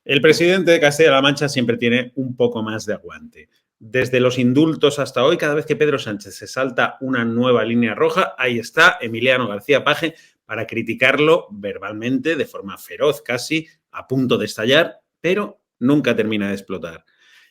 El presidente de Castilla-La Mancha siempre tiene un poco más de aguante. Desde los indultos hasta hoy, cada vez que Pedro Sánchez se salta una nueva línea roja, ahí está Emiliano García Paje para criticarlo verbalmente, de forma feroz casi, a punto de estallar, pero nunca termina de explotar.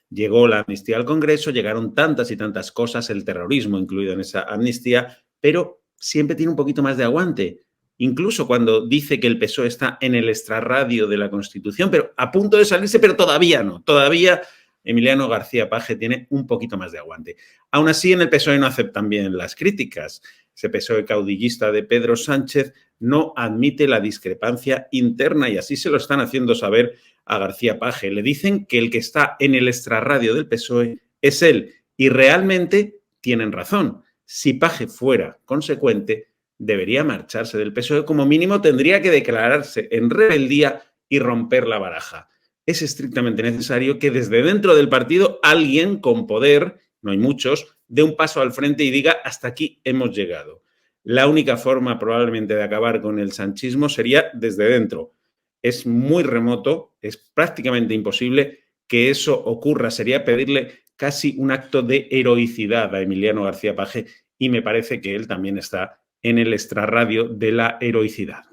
Llegó la amnistía al Congreso, llegaron tantas y tantas cosas, el terrorismo incluido en esa amnistía, pero siempre tiene un poquito más de aguante. Incluso cuando dice que el PSOE está en el extrarradio de la Constitución, pero a punto de salirse, pero todavía no. Todavía Emiliano García Paje tiene un poquito más de aguante. Aún así, en el PSOE no aceptan bien las críticas. Ese PSOE caudillista de Pedro Sánchez no admite la discrepancia interna y así se lo están haciendo saber a García Paje. Le dicen que el que está en el extrarradio del PSOE es él y realmente tienen razón. Si Paje fuera consecuente, debería marcharse del PSOE, como mínimo tendría que declararse en rebeldía y romper la baraja. Es estrictamente necesario que desde dentro del partido alguien con poder, no hay muchos, dé un paso al frente y diga hasta aquí hemos llegado. La única forma probablemente de acabar con el sanchismo sería desde dentro. Es muy remoto, es prácticamente imposible que eso ocurra. Sería pedirle casi un acto de heroicidad a Emiliano García Paje y me parece que él también está en el extrarradio de la heroicidad.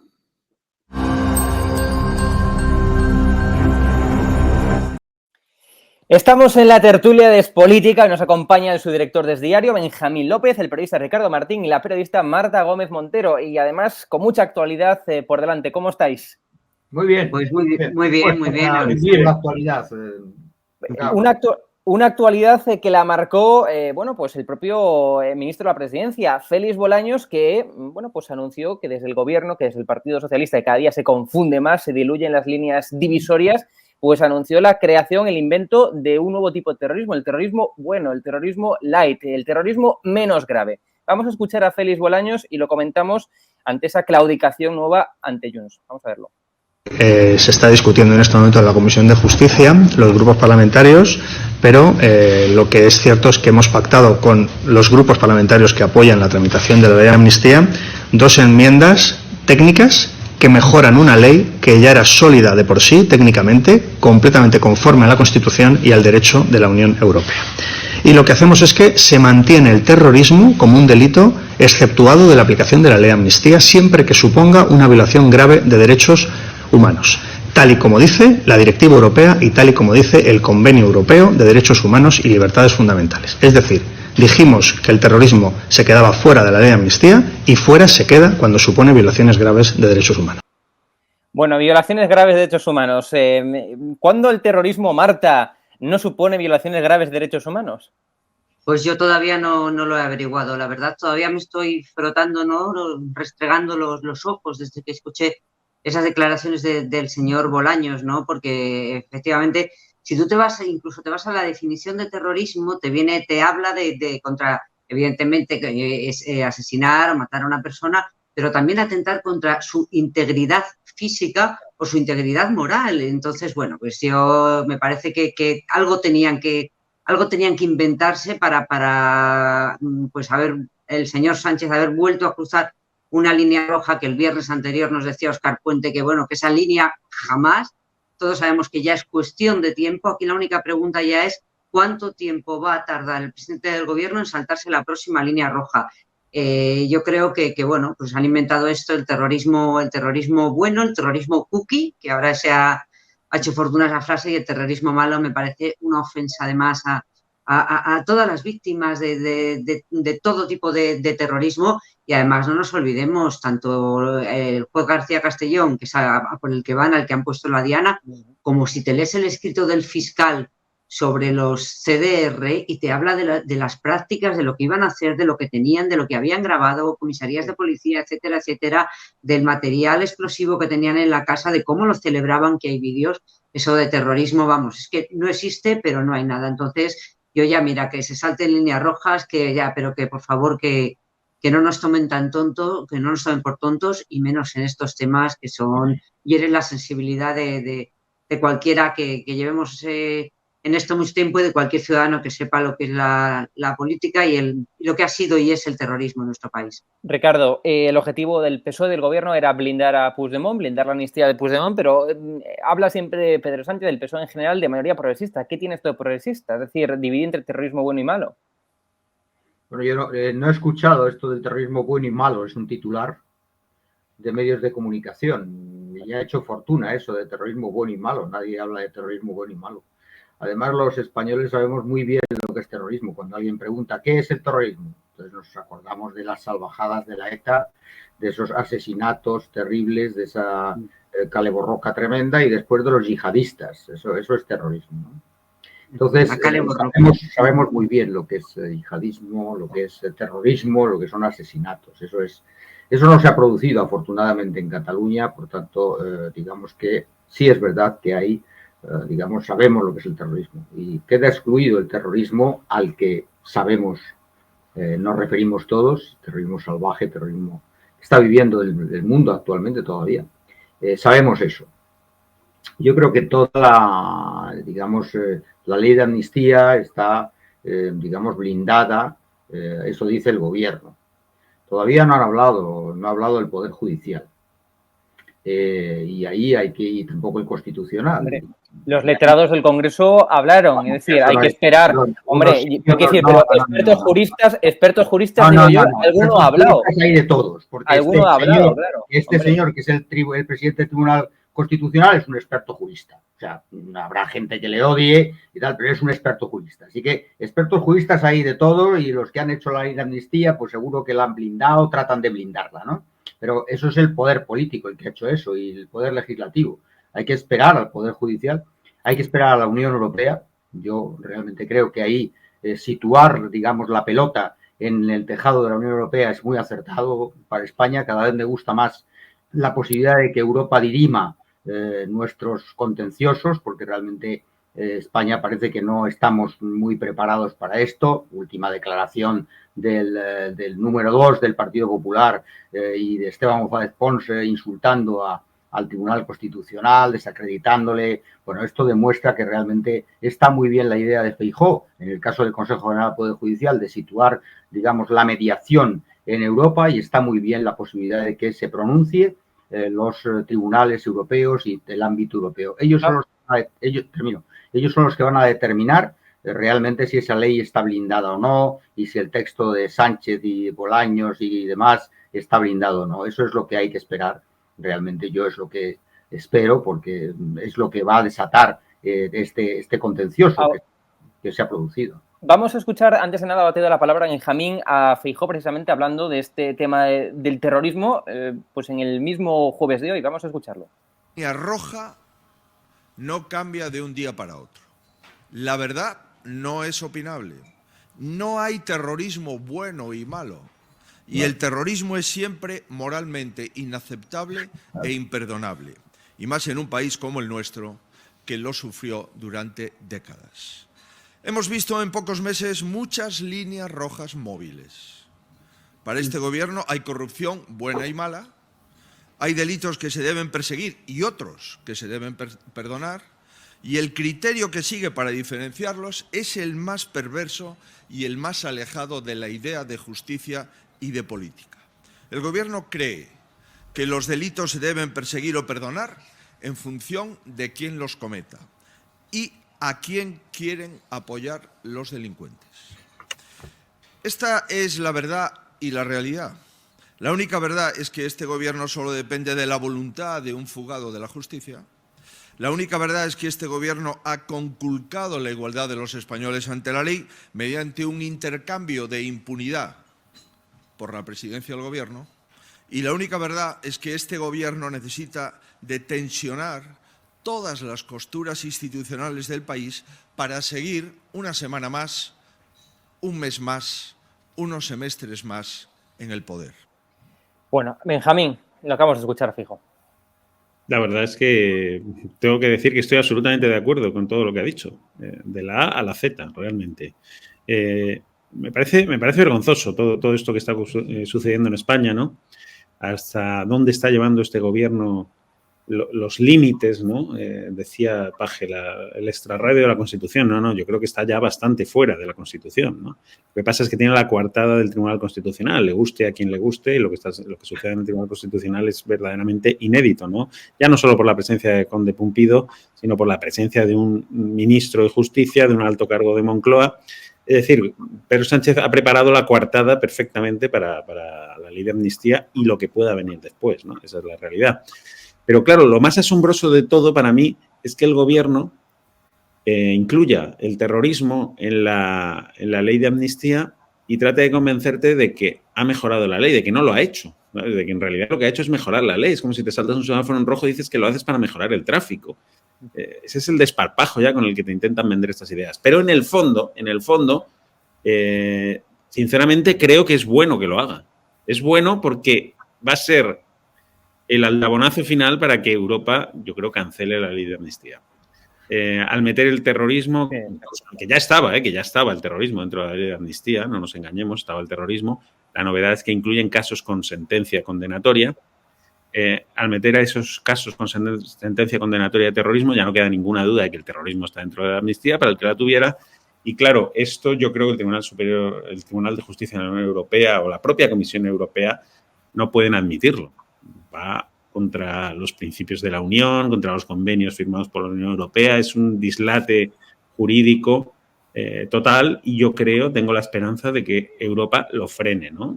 Estamos en la tertulia de Expolítica y nos acompaña el subdirector de Es Diario, Benjamín López, el periodista Ricardo Martín y la periodista Marta Gómez Montero. Y además, con mucha actualidad por delante. ¿Cómo estáis? Muy bien. Pues muy bien. La actualidad. Una actualidad que la marcó, pues el propio ministro de la Presidencia, Félix Bolaños, que, pues anunció que desde el gobierno, que desde el Partido Socialista, que cada día se confunde más, se diluyen las líneas divisorias, pues anunció la creación, el invento de un nuevo tipo de terrorismo, el terrorismo bueno, el terrorismo light, el terrorismo menos grave. Vamos a escuchar a Félix Bolaños y lo comentamos ante esa claudicación nueva ante Junts. Vamos a verlo. Se está discutiendo en este momento en la Comisión de Justicia, los grupos parlamentarios, pero lo que es cierto es que hemos pactado con los grupos parlamentarios que apoyan la tramitación de la ley de amnistía 2 enmiendas técnicas que mejoran una ley que ya era sólida de por sí, técnicamente, completamente conforme a la Constitución y al derecho de la Unión Europea. Y lo que hacemos es que se mantiene el terrorismo como un delito exceptuado de la aplicación de la ley de amnistía siempre que suponga una violación grave de derechos humanos, tal y como dice la Directiva Europea y tal y como dice el Convenio Europeo de Derechos Humanos y Libertades Fundamentales. Es decir, dijimos que el terrorismo se quedaba fuera de la ley de amnistía y fuera se queda cuando supone violaciones graves de derechos humanos. Bueno, violaciones graves de derechos humanos. ¿Cuándo el terrorismo, Marta, no supone violaciones graves de derechos humanos? Pues yo todavía no lo he averiguado, la verdad. Todavía me estoy frotando, ¿no? Restregando los ojos desde que escuché esas declaraciones del señor Bolaños, ¿no? Porque efectivamente, si tú incluso te vas a la definición de terrorismo, te habla de contra, evidentemente, que es asesinar o matar a una persona, pero también atentar contra su integridad física o su integridad moral. Entonces, bueno, pues yo me parece que algo tenían que inventarse para pues el señor Sánchez haber vuelto a cruzar una línea roja que el viernes anterior nos decía Óscar Puente que esa línea jamás. Todos sabemos que ya es cuestión de tiempo. Aquí la única pregunta ya es ¿cuánto tiempo va a tardar el presidente del gobierno en saltarse la próxima línea roja? Yo creo que pues han inventado esto, el terrorismo bueno, el terrorismo cookie, que ahora se ha hecho fortuna esa frase, y el terrorismo malo me parece una ofensa además a todas las víctimas de todo tipo de terrorismo. Y además no nos olvidemos, tanto el juez García Castellón, que es por el que al que han puesto la diana, como si te lees el escrito del fiscal sobre los CDR y te habla de las prácticas, de lo que iban a hacer, de lo que tenían, de lo que habían grabado, comisarías de policía, etcétera, etcétera, del material explosivo que tenían en la casa, de cómo lo celebraban, que hay vídeos. Eso de terrorismo, vamos, es que no existe, pero no hay nada. Entonces, yo ya, mira, que se salten líneas rojas, pero que por favor que no nos tomen tan tonto, que no nos tomen por tontos, y menos en estos temas que hieren la sensibilidad de cualquiera que llevemos en esto mucho tiempo y de cualquier ciudadano que sepa lo que es la política y lo que ha sido y es el terrorismo en nuestro país. Ricardo, el objetivo del PSOE del gobierno era blindar a Puigdemont, blindar la amnistía de Puigdemont, pero habla siempre Pedro Sánchez del PSOE en general de mayoría progresista. ¿Qué tiene esto de progresista? Es decir, dividir entre terrorismo bueno y malo. Bueno, yo no he escuchado esto del terrorismo bueno y malo, es un titular de medios de comunicación. Ya ha hecho fortuna eso de terrorismo bueno y malo, nadie habla de terrorismo bueno y malo. Además, los españoles sabemos muy bien lo que es terrorismo. Cuando alguien pregunta ¿qué es el terrorismo? Entonces nos acordamos de las salvajadas de la ETA, de esos asesinatos terribles, de esa caleborroca tremenda y después de los yihadistas. Eso es terrorismo, ¿no? Entonces, sabemos muy bien lo que es yihadismo, lo que es terrorismo, lo que son asesinatos. Eso no se ha producido afortunadamente en Cataluña, por tanto, digamos que sí es verdad que hay, digamos, sabemos lo que es el terrorismo y queda excluido el terrorismo al que sabemos, nos referimos todos, terrorismo salvaje, terrorismo que está viviendo el mundo actualmente todavía. Sabemos eso. Yo creo que toda la, digamos, la ley de amnistía está, digamos, blindada, eso dice el gobierno. Todavía no ha hablado el Poder Judicial. Y ahí hay que ir tampoco el Constitucional. Hombre, los letrados del Congreso hablaron, es decir, hay que esperar. Hombre, quiero decir, pero expertos juristas, digo yo, alguno ha hablado. Hay de todos, porque alguno ha hablado, claro. Este señor, que es el presidente del Tribunal Constitucional, es un experto jurista. O sea, habrá gente que le odie y tal, pero es un experto jurista. Así que expertos juristas hay de todo y los que han hecho la ley de amnistía, pues seguro que la han blindado, tratan de blindarla, ¿no? Pero eso es el poder político el que ha hecho eso y el poder legislativo. Hay que esperar al Poder Judicial, hay que esperar a la Unión Europea. Yo realmente creo que ahí situar, digamos, la pelota en el tejado de la Unión Europea es muy acertado para España. Cada vez me gusta más la posibilidad de que Europa dirima nuestros contenciosos, porque realmente España parece que no estamos muy preparados para esto. Última declaración del número 2 del Partido Popular y de Esteban González Pons insultando al Tribunal Constitucional, desacreditándole. Bueno, esto demuestra que realmente está muy bien la idea de Feijóo, en el caso del Consejo General del Poder Judicial, de situar, digamos, la mediación en Europa, y está muy bien la posibilidad de que se pronuncie los tribunales europeos y el ámbito europeo. Ellos son los que van a determinar realmente si esa ley está blindada o no y si el texto de Sánchez y Bolaños y demás está blindado o no. Eso es lo que hay que esperar. Realmente yo es lo que espero, porque es lo que va a desatar este contencioso que se ha producido. Vamos a escuchar, antes de nada, ha batido la palabra Benjamín a Feijóo, precisamente hablando de este tema del terrorismo, pues en el mismo jueves de hoy. Vamos a escucharlo. La línea roja no cambia de un día para otro. La verdad no es opinable. No hay terrorismo bueno y malo. Y el terrorismo es siempre moralmente inaceptable e imperdonable. Y más en un país como el nuestro, que lo sufrió durante décadas. Hemos visto en pocos meses muchas líneas rojas móviles. Para este gobierno hay corrupción buena y mala, hay delitos que se deben perseguir y otros que se deben perdonar, y el criterio que sigue para diferenciarlos es el más perverso y el más alejado de la idea de justicia y de política. El gobierno cree que los delitos se deben perseguir o perdonar en función de quién los cometa y a quién quieren apoyar los delincuentes. Esta es la verdad y la realidad. La única verdad es que este gobierno solo depende de la voluntad de un fugado de la justicia. La única verdad es que este gobierno ha conculcado la igualdad de los españoles ante la ley mediante un intercambio de impunidad por la presidencia del gobierno. Y la única verdad es que este gobierno necesita de tensionar todas las costuras institucionales del país para seguir una semana más, un mes más, unos semestres más en el poder. Bueno, Benjamín, lo acabamos de escuchar, Feijóo. La verdad es que tengo que decir que estoy absolutamente de acuerdo con todo lo que ha dicho, de la A a la Z, realmente. Me parece vergonzoso todo esto que está sucediendo en España, ¿no? Hasta dónde está llevando este gobierno los límites, ¿no? Decía Paje, el extrarradio de la Constitución. No, yo creo que está ya bastante fuera de la Constitución, ¿no? Lo que pasa es que tiene la coartada del Tribunal Constitucional, le guste a quien le guste, y lo que sucede en el Tribunal Constitucional es verdaderamente inédito, ¿no? Ya no solo por la presencia de Conde Pumpido, sino por la presencia de un ministro de Justicia, de un alto cargo de Moncloa. Es decir, Pedro Sánchez ha preparado la coartada perfectamente para la ley de amnistía y lo que pueda venir después, ¿no? Esa es la realidad. Pero claro, lo más asombroso de todo para mí es que el gobierno incluya el terrorismo en la ley de amnistía y trate de convencerte de que ha mejorado la ley, de que no lo ha hecho, ¿vale? De que en realidad lo que ha hecho es mejorar la ley. Es como si te saltas un semáforo en rojo y dices que lo haces para mejorar el tráfico. Ese es el desparpajo ya con el que te intentan vender estas ideas. Pero en el fondo, sinceramente creo que es bueno que lo haga. Es bueno porque va a ser el aldabonazo final para que Europa, yo creo, cancele la ley de amnistía. Al meter el terrorismo, que ya estaba el terrorismo dentro de la ley de amnistía, no nos engañemos, estaba el terrorismo. La novedad es que incluyen casos con sentencia condenatoria. Al meter a esos casos con sentencia condenatoria de terrorismo, ya no queda ninguna duda de que el terrorismo está dentro de la amnistía para el que la tuviera. Y claro, esto yo creo que el Tribunal de Justicia de la Unión Europea o la propia Comisión Europea no pueden admitirlo. Va contra los principios de la Unión, contra los convenios firmados por la Unión Europea. Es un dislate jurídico total y yo tengo la esperanza de que Europa lo frene, ¿no?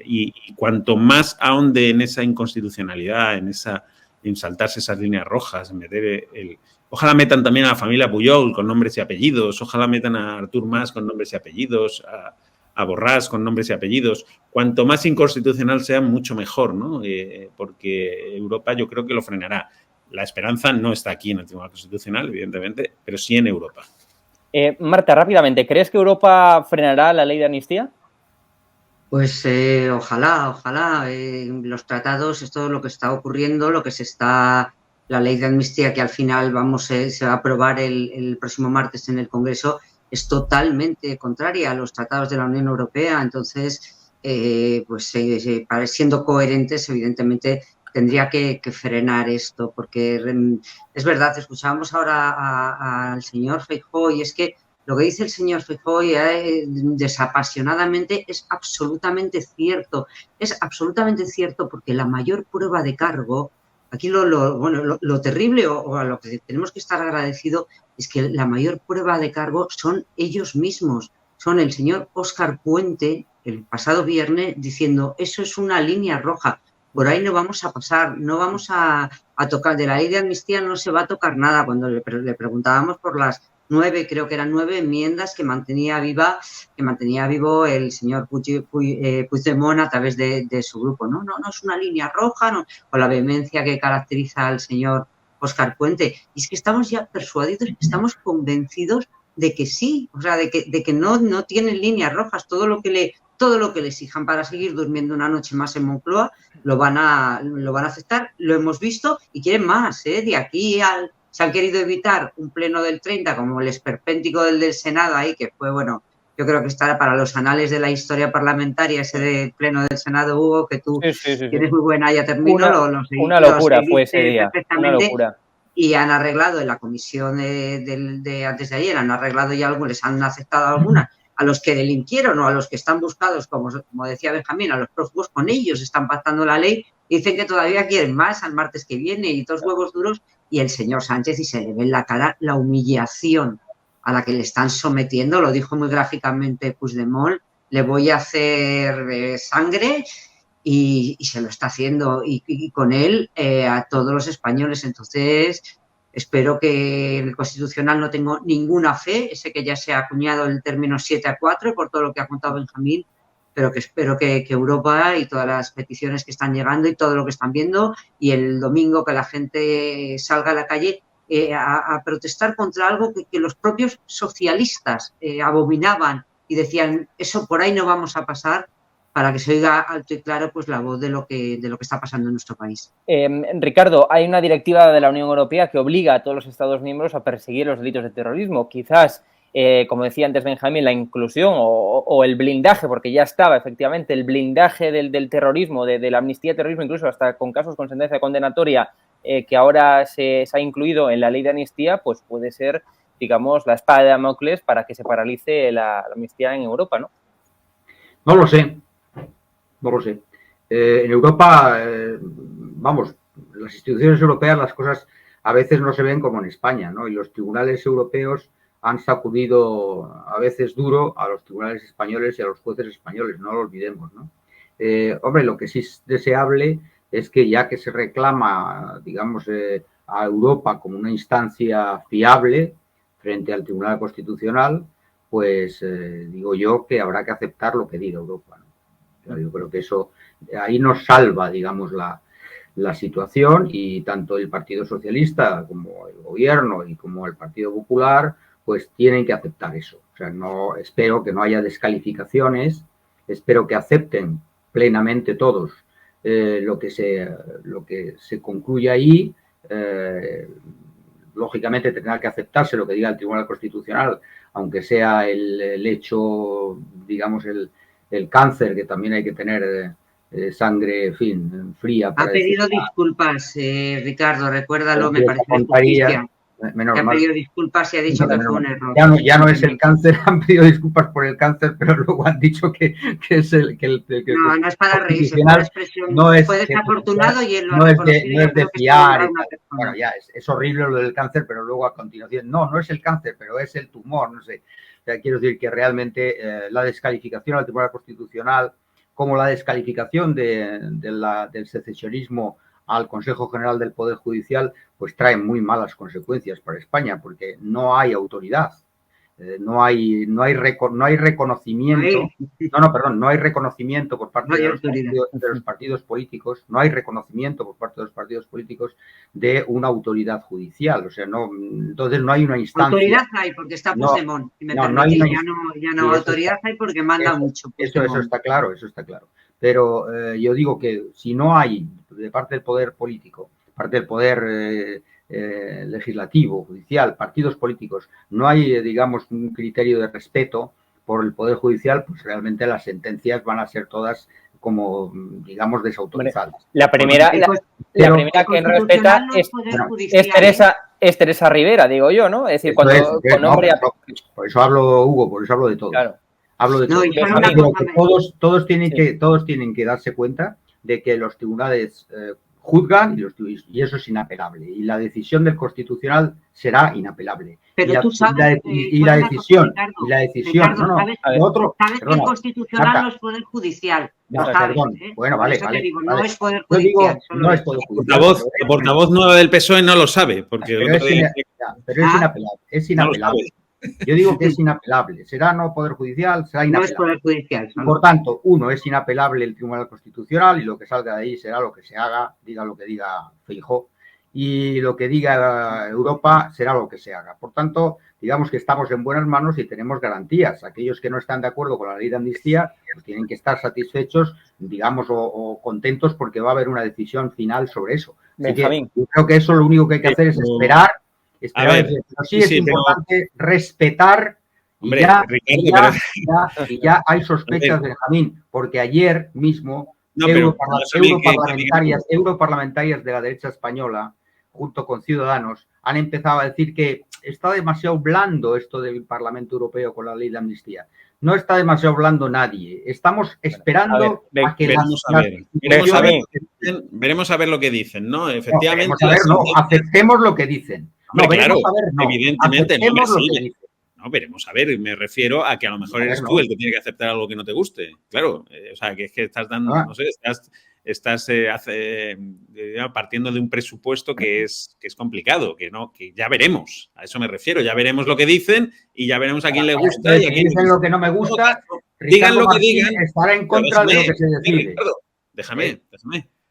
Y cuanto más ahonde en esa inconstitucionalidad, en saltarse esas líneas rojas, en meter ojalá metan también a la familia Pujol con nombres y apellidos, ojalá metan a Artur Mas con nombres y apellidos, a Borràs con nombres y apellidos. Cuanto más inconstitucional sea, mucho mejor, ¿no? Porque Europa yo creo que lo frenará. La esperanza no está aquí en el Tribunal Constitucional, evidentemente, pero sí en Europa. Marta, rápidamente, ¿crees que Europa frenará la ley de amnistía? Pues ojalá. Los tratados, es todo lo que está ocurriendo, la ley de amnistía que al final se va a aprobar el próximo martes en el Congreso, es totalmente contraria a los tratados de la Unión Europea. Entonces, siendo coherentes, evidentemente tendría que frenar esto, porque es verdad, escuchábamos ahora al señor Feijóo y es que lo que dice el señor Feijóo desapasionadamente es absolutamente cierto. Es absolutamente cierto porque la mayor prueba de cargo, aquí lo terrible o a lo que tenemos que estar agradecidos es que la mayor prueba de cargo son ellos mismos. Son el señor Óscar Puente, el pasado viernes, diciendo eso es una línea roja. Por ahí no vamos a pasar, no vamos a tocar, de la ley de amnistía no se va a tocar nada. Cuando le preguntábamos por las 9 enmiendas que mantenía vivo el señor Puigdemont a través de su grupo. No es una línea roja, no, con la vehemencia que caracteriza al señor Óscar Puente. Y es que estamos ya persuadidos, estamos convencidos de que sí, o sea, de que no tienen líneas rojas. Todo lo que le exijan para seguir durmiendo una noche más en Moncloa lo van a aceptar, lo hemos visto y quieren más, de aquí se han querido evitar un pleno del 30 como el esperpéntico del Senado ahí, que fue, bueno, yo creo que estará para los anales de la historia parlamentaria ese del pleno del Senado, Hugo, que tú tienes muy buena, ya termino, una locura fue ese día, una locura. Y han arreglado en la comisión de antes de ayer, han arreglado ya algunos, les han aceptado algunas, a los que delinquieron o a los que están buscados, como decía Benjamín, a los prófugos, con ellos están pactando la ley, dicen que todavía quieren más al martes que viene y todos huevos duros, y el señor Sánchez, y se le ve en la cara la humillación a la que le están sometiendo, lo dijo muy gráficamente Puigdemont, le voy a hacer sangre y se lo está haciendo y con él a todos los españoles. Entonces, espero que en el Constitucional no tengo ninguna fe, sé que ya se ha acuñado el término 7-4 por todo lo que ha contado Benjamín, pero que espero que Europa y todas las peticiones que están llegando y todo lo que están viendo, y el domingo que la gente salga a la calle a protestar contra algo que los propios socialistas abominaban y decían, eso por ahí no vamos a pasar, para que se oiga alto y claro pues la voz de lo que está pasando en nuestro país. Ricardo, hay una directiva de la Unión Europea que obliga a todos los Estados miembros a perseguir los delitos de terrorismo. Quizás, como decía antes Benjamín, la inclusión o el blindaje, porque ya estaba efectivamente el blindaje del terrorismo, de la amnistía de terrorismo, incluso hasta con casos con sentencia condenatoria, que ahora se ha incluido en la ley de amnistía, pues puede ser, digamos, la espada de Damocles para que se paralice la amnistía en Europa, ¿no? No lo sé, no lo sé. En Europa, vamos, las instituciones europeas, las cosas a veces no se ven como en España, ¿no? Y los tribunales europeos han sacudido a veces duro a los tribunales españoles y a los jueces españoles, no lo olvidemos, ¿no? Hombre, lo que sí es deseable es que ya que se reclama, digamos, a Europa como una instancia fiable frente al Tribunal Constitucional, pues digo yo que habrá que aceptar lo que diga Europa, ¿no? Yo creo que eso ahí nos salva, digamos, la situación, y tanto el Partido Socialista como el Gobierno y como el Partido Popular pues tienen que aceptar eso. O sea, no, espero que no haya descalificaciones, espero que acepten plenamente todos lo que se concluya ahí. Lógicamente tendrá que aceptarse lo que diga el Tribunal Constitucional, aunque sea el hecho, digamos, el cáncer, que también hay que tener sangre, en fin, fría. Ha pedido disculpas, Ricardo, recuérdalo, me parece de justicia. Menos ha mal. pedido disculpas y ha dicho que fue un error. Ya no es el cáncer, han pedido disculpas por el cáncer, pero luego han dicho que es el... no es para reírse, fue una expresión, no es, fue desafortunado y él lo no ha no reconocido. es de fiar. Bueno, ya, es horrible lo del cáncer, pero luego a continuación, no es el cáncer, pero es el tumor, no sé. O sea, quiero decir que realmente la descalificación al Tribunal Constitucional, como la descalificación del secesionismo al Consejo General del Poder Judicial, pues trae muy malas consecuencias para España, porque no hay autoridad, no hay reconocimiento, no hay reconocimiento por parte de los partidos políticos, no hay reconocimiento por parte de los partidos políticos de una autoridad judicial, o sea, entonces no hay una instancia. Autoridad hay porque está Puigdemont, si me permitís, ya no autoridad hay porque manda mucho. Eso está claro, pero yo digo que si no hay de parte del poder político, parte del poder legislativo, judicial, partidos políticos, no hay, digamos, un criterio de respeto por el poder judicial, pues realmente las sentencias van a ser todas como, digamos, desautorizadas. La primera que no respeta es Teresa Rivera, digo yo, ¿no? Es decir, cuando con nombre... Por eso hablo, Hugo, por eso hablo de todo. Claro. Hablo de todo. Que todos tienen que darse cuenta de que los tribunales juzgan y eso es inapelable. Y la decisión del Constitucional será inapelable. Pero tú sabes la decisión, Ricardo, sabes que el Constitucional no es Poder Judicial. Bueno, vale. Digo, no es Poder Judicial. No es Poder Judicial. La portavoz nueva del PSOE no lo sabe. Pero es inapelable. Yo digo que es inapelable. Será no Poder Judicial, será inapelable. No es Poder Judicial. Por tanto, es inapelable el Tribunal Constitucional y lo que salga de ahí será lo que se haga, diga lo que diga Feijóo, y lo que diga Europa será lo que se haga. Por tanto, digamos que estamos en buenas manos y tenemos garantías. Aquellos que no están de acuerdo con la ley de amnistía pues tienen que estar satisfechos, digamos, o contentos porque va a haber una decisión final sobre eso. Así que yo creo que eso lo único que hay que hacer es esperar. Pero sí es importante respetar. Hombre, y ya hay sospechas, Benjamín, porque ayer mismo europarlamentarias de la derecha española, junto con Ciudadanos, han empezado a decir que está demasiado blando esto del Parlamento Europeo con la ley de amnistía. No está demasiado blando nadie. Estamos esperando a que veremos a ver lo que dicen, ¿no? Efectivamente. Aceptemos lo que dicen. Evidentemente. No, veremos a ver. Me refiero a que a lo mejor eres tú el que tiene que aceptar algo que no te guste. Claro, o sea, que es que estás dando, no sé, estás partiendo de un presupuesto que es complicado, que ya veremos. A eso me refiero. Ya veremos lo que dicen y ya veremos a quién le gusta. Y a quién dicen lo que no me gusta. Digan lo que digan. Estará en contra de lo que se decide. Déjame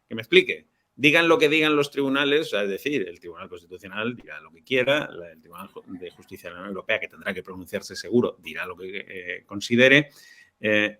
que me explique. Digan lo que digan los tribunales, es decir, el Tribunal Constitucional dirá lo que quiera, el Tribunal de Justicia de la Unión Europea, que tendrá que pronunciarse seguro, dirá lo que considere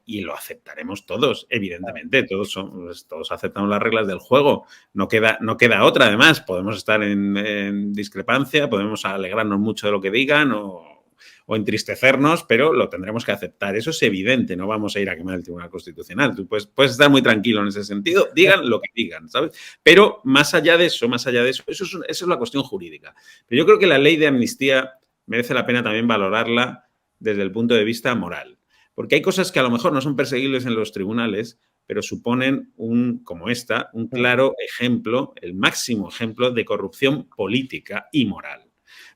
y lo aceptaremos todos, evidentemente. Todos aceptamos las reglas del juego. No queda otra, además. Podemos estar en discrepancia, podemos alegrarnos mucho de lo que digan o o entristecernos, pero lo tendremos que aceptar. Eso es evidente, no vamos a ir a quemar el Tribunal Constitucional. Tú puedes estar muy tranquilo en ese sentido, digan lo que digan, ¿sabes? Pero más allá de eso, eso es la cuestión jurídica. Pero yo creo que la ley de amnistía merece la pena también valorarla desde el punto de vista moral. Porque hay cosas que a lo mejor no son perseguibles en los tribunales, pero suponen como un claro ejemplo, el máximo ejemplo de corrupción política y moral.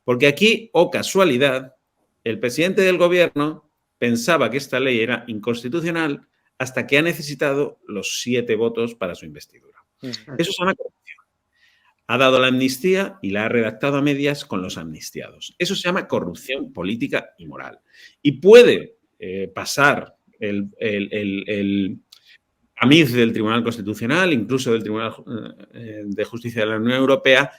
Porque aquí, casualidad, el presidente del gobierno pensaba que esta ley era inconstitucional hasta que ha necesitado los 7 votos para su investidura. Eso es una corrupción. Ha dado la amnistía y la ha redactado a medias con los amnistiados. Eso se llama corrupción política y moral. Y puede pasar el tamiz del Tribunal Constitucional, incluso del Tribunal de Justicia de la Unión Europea,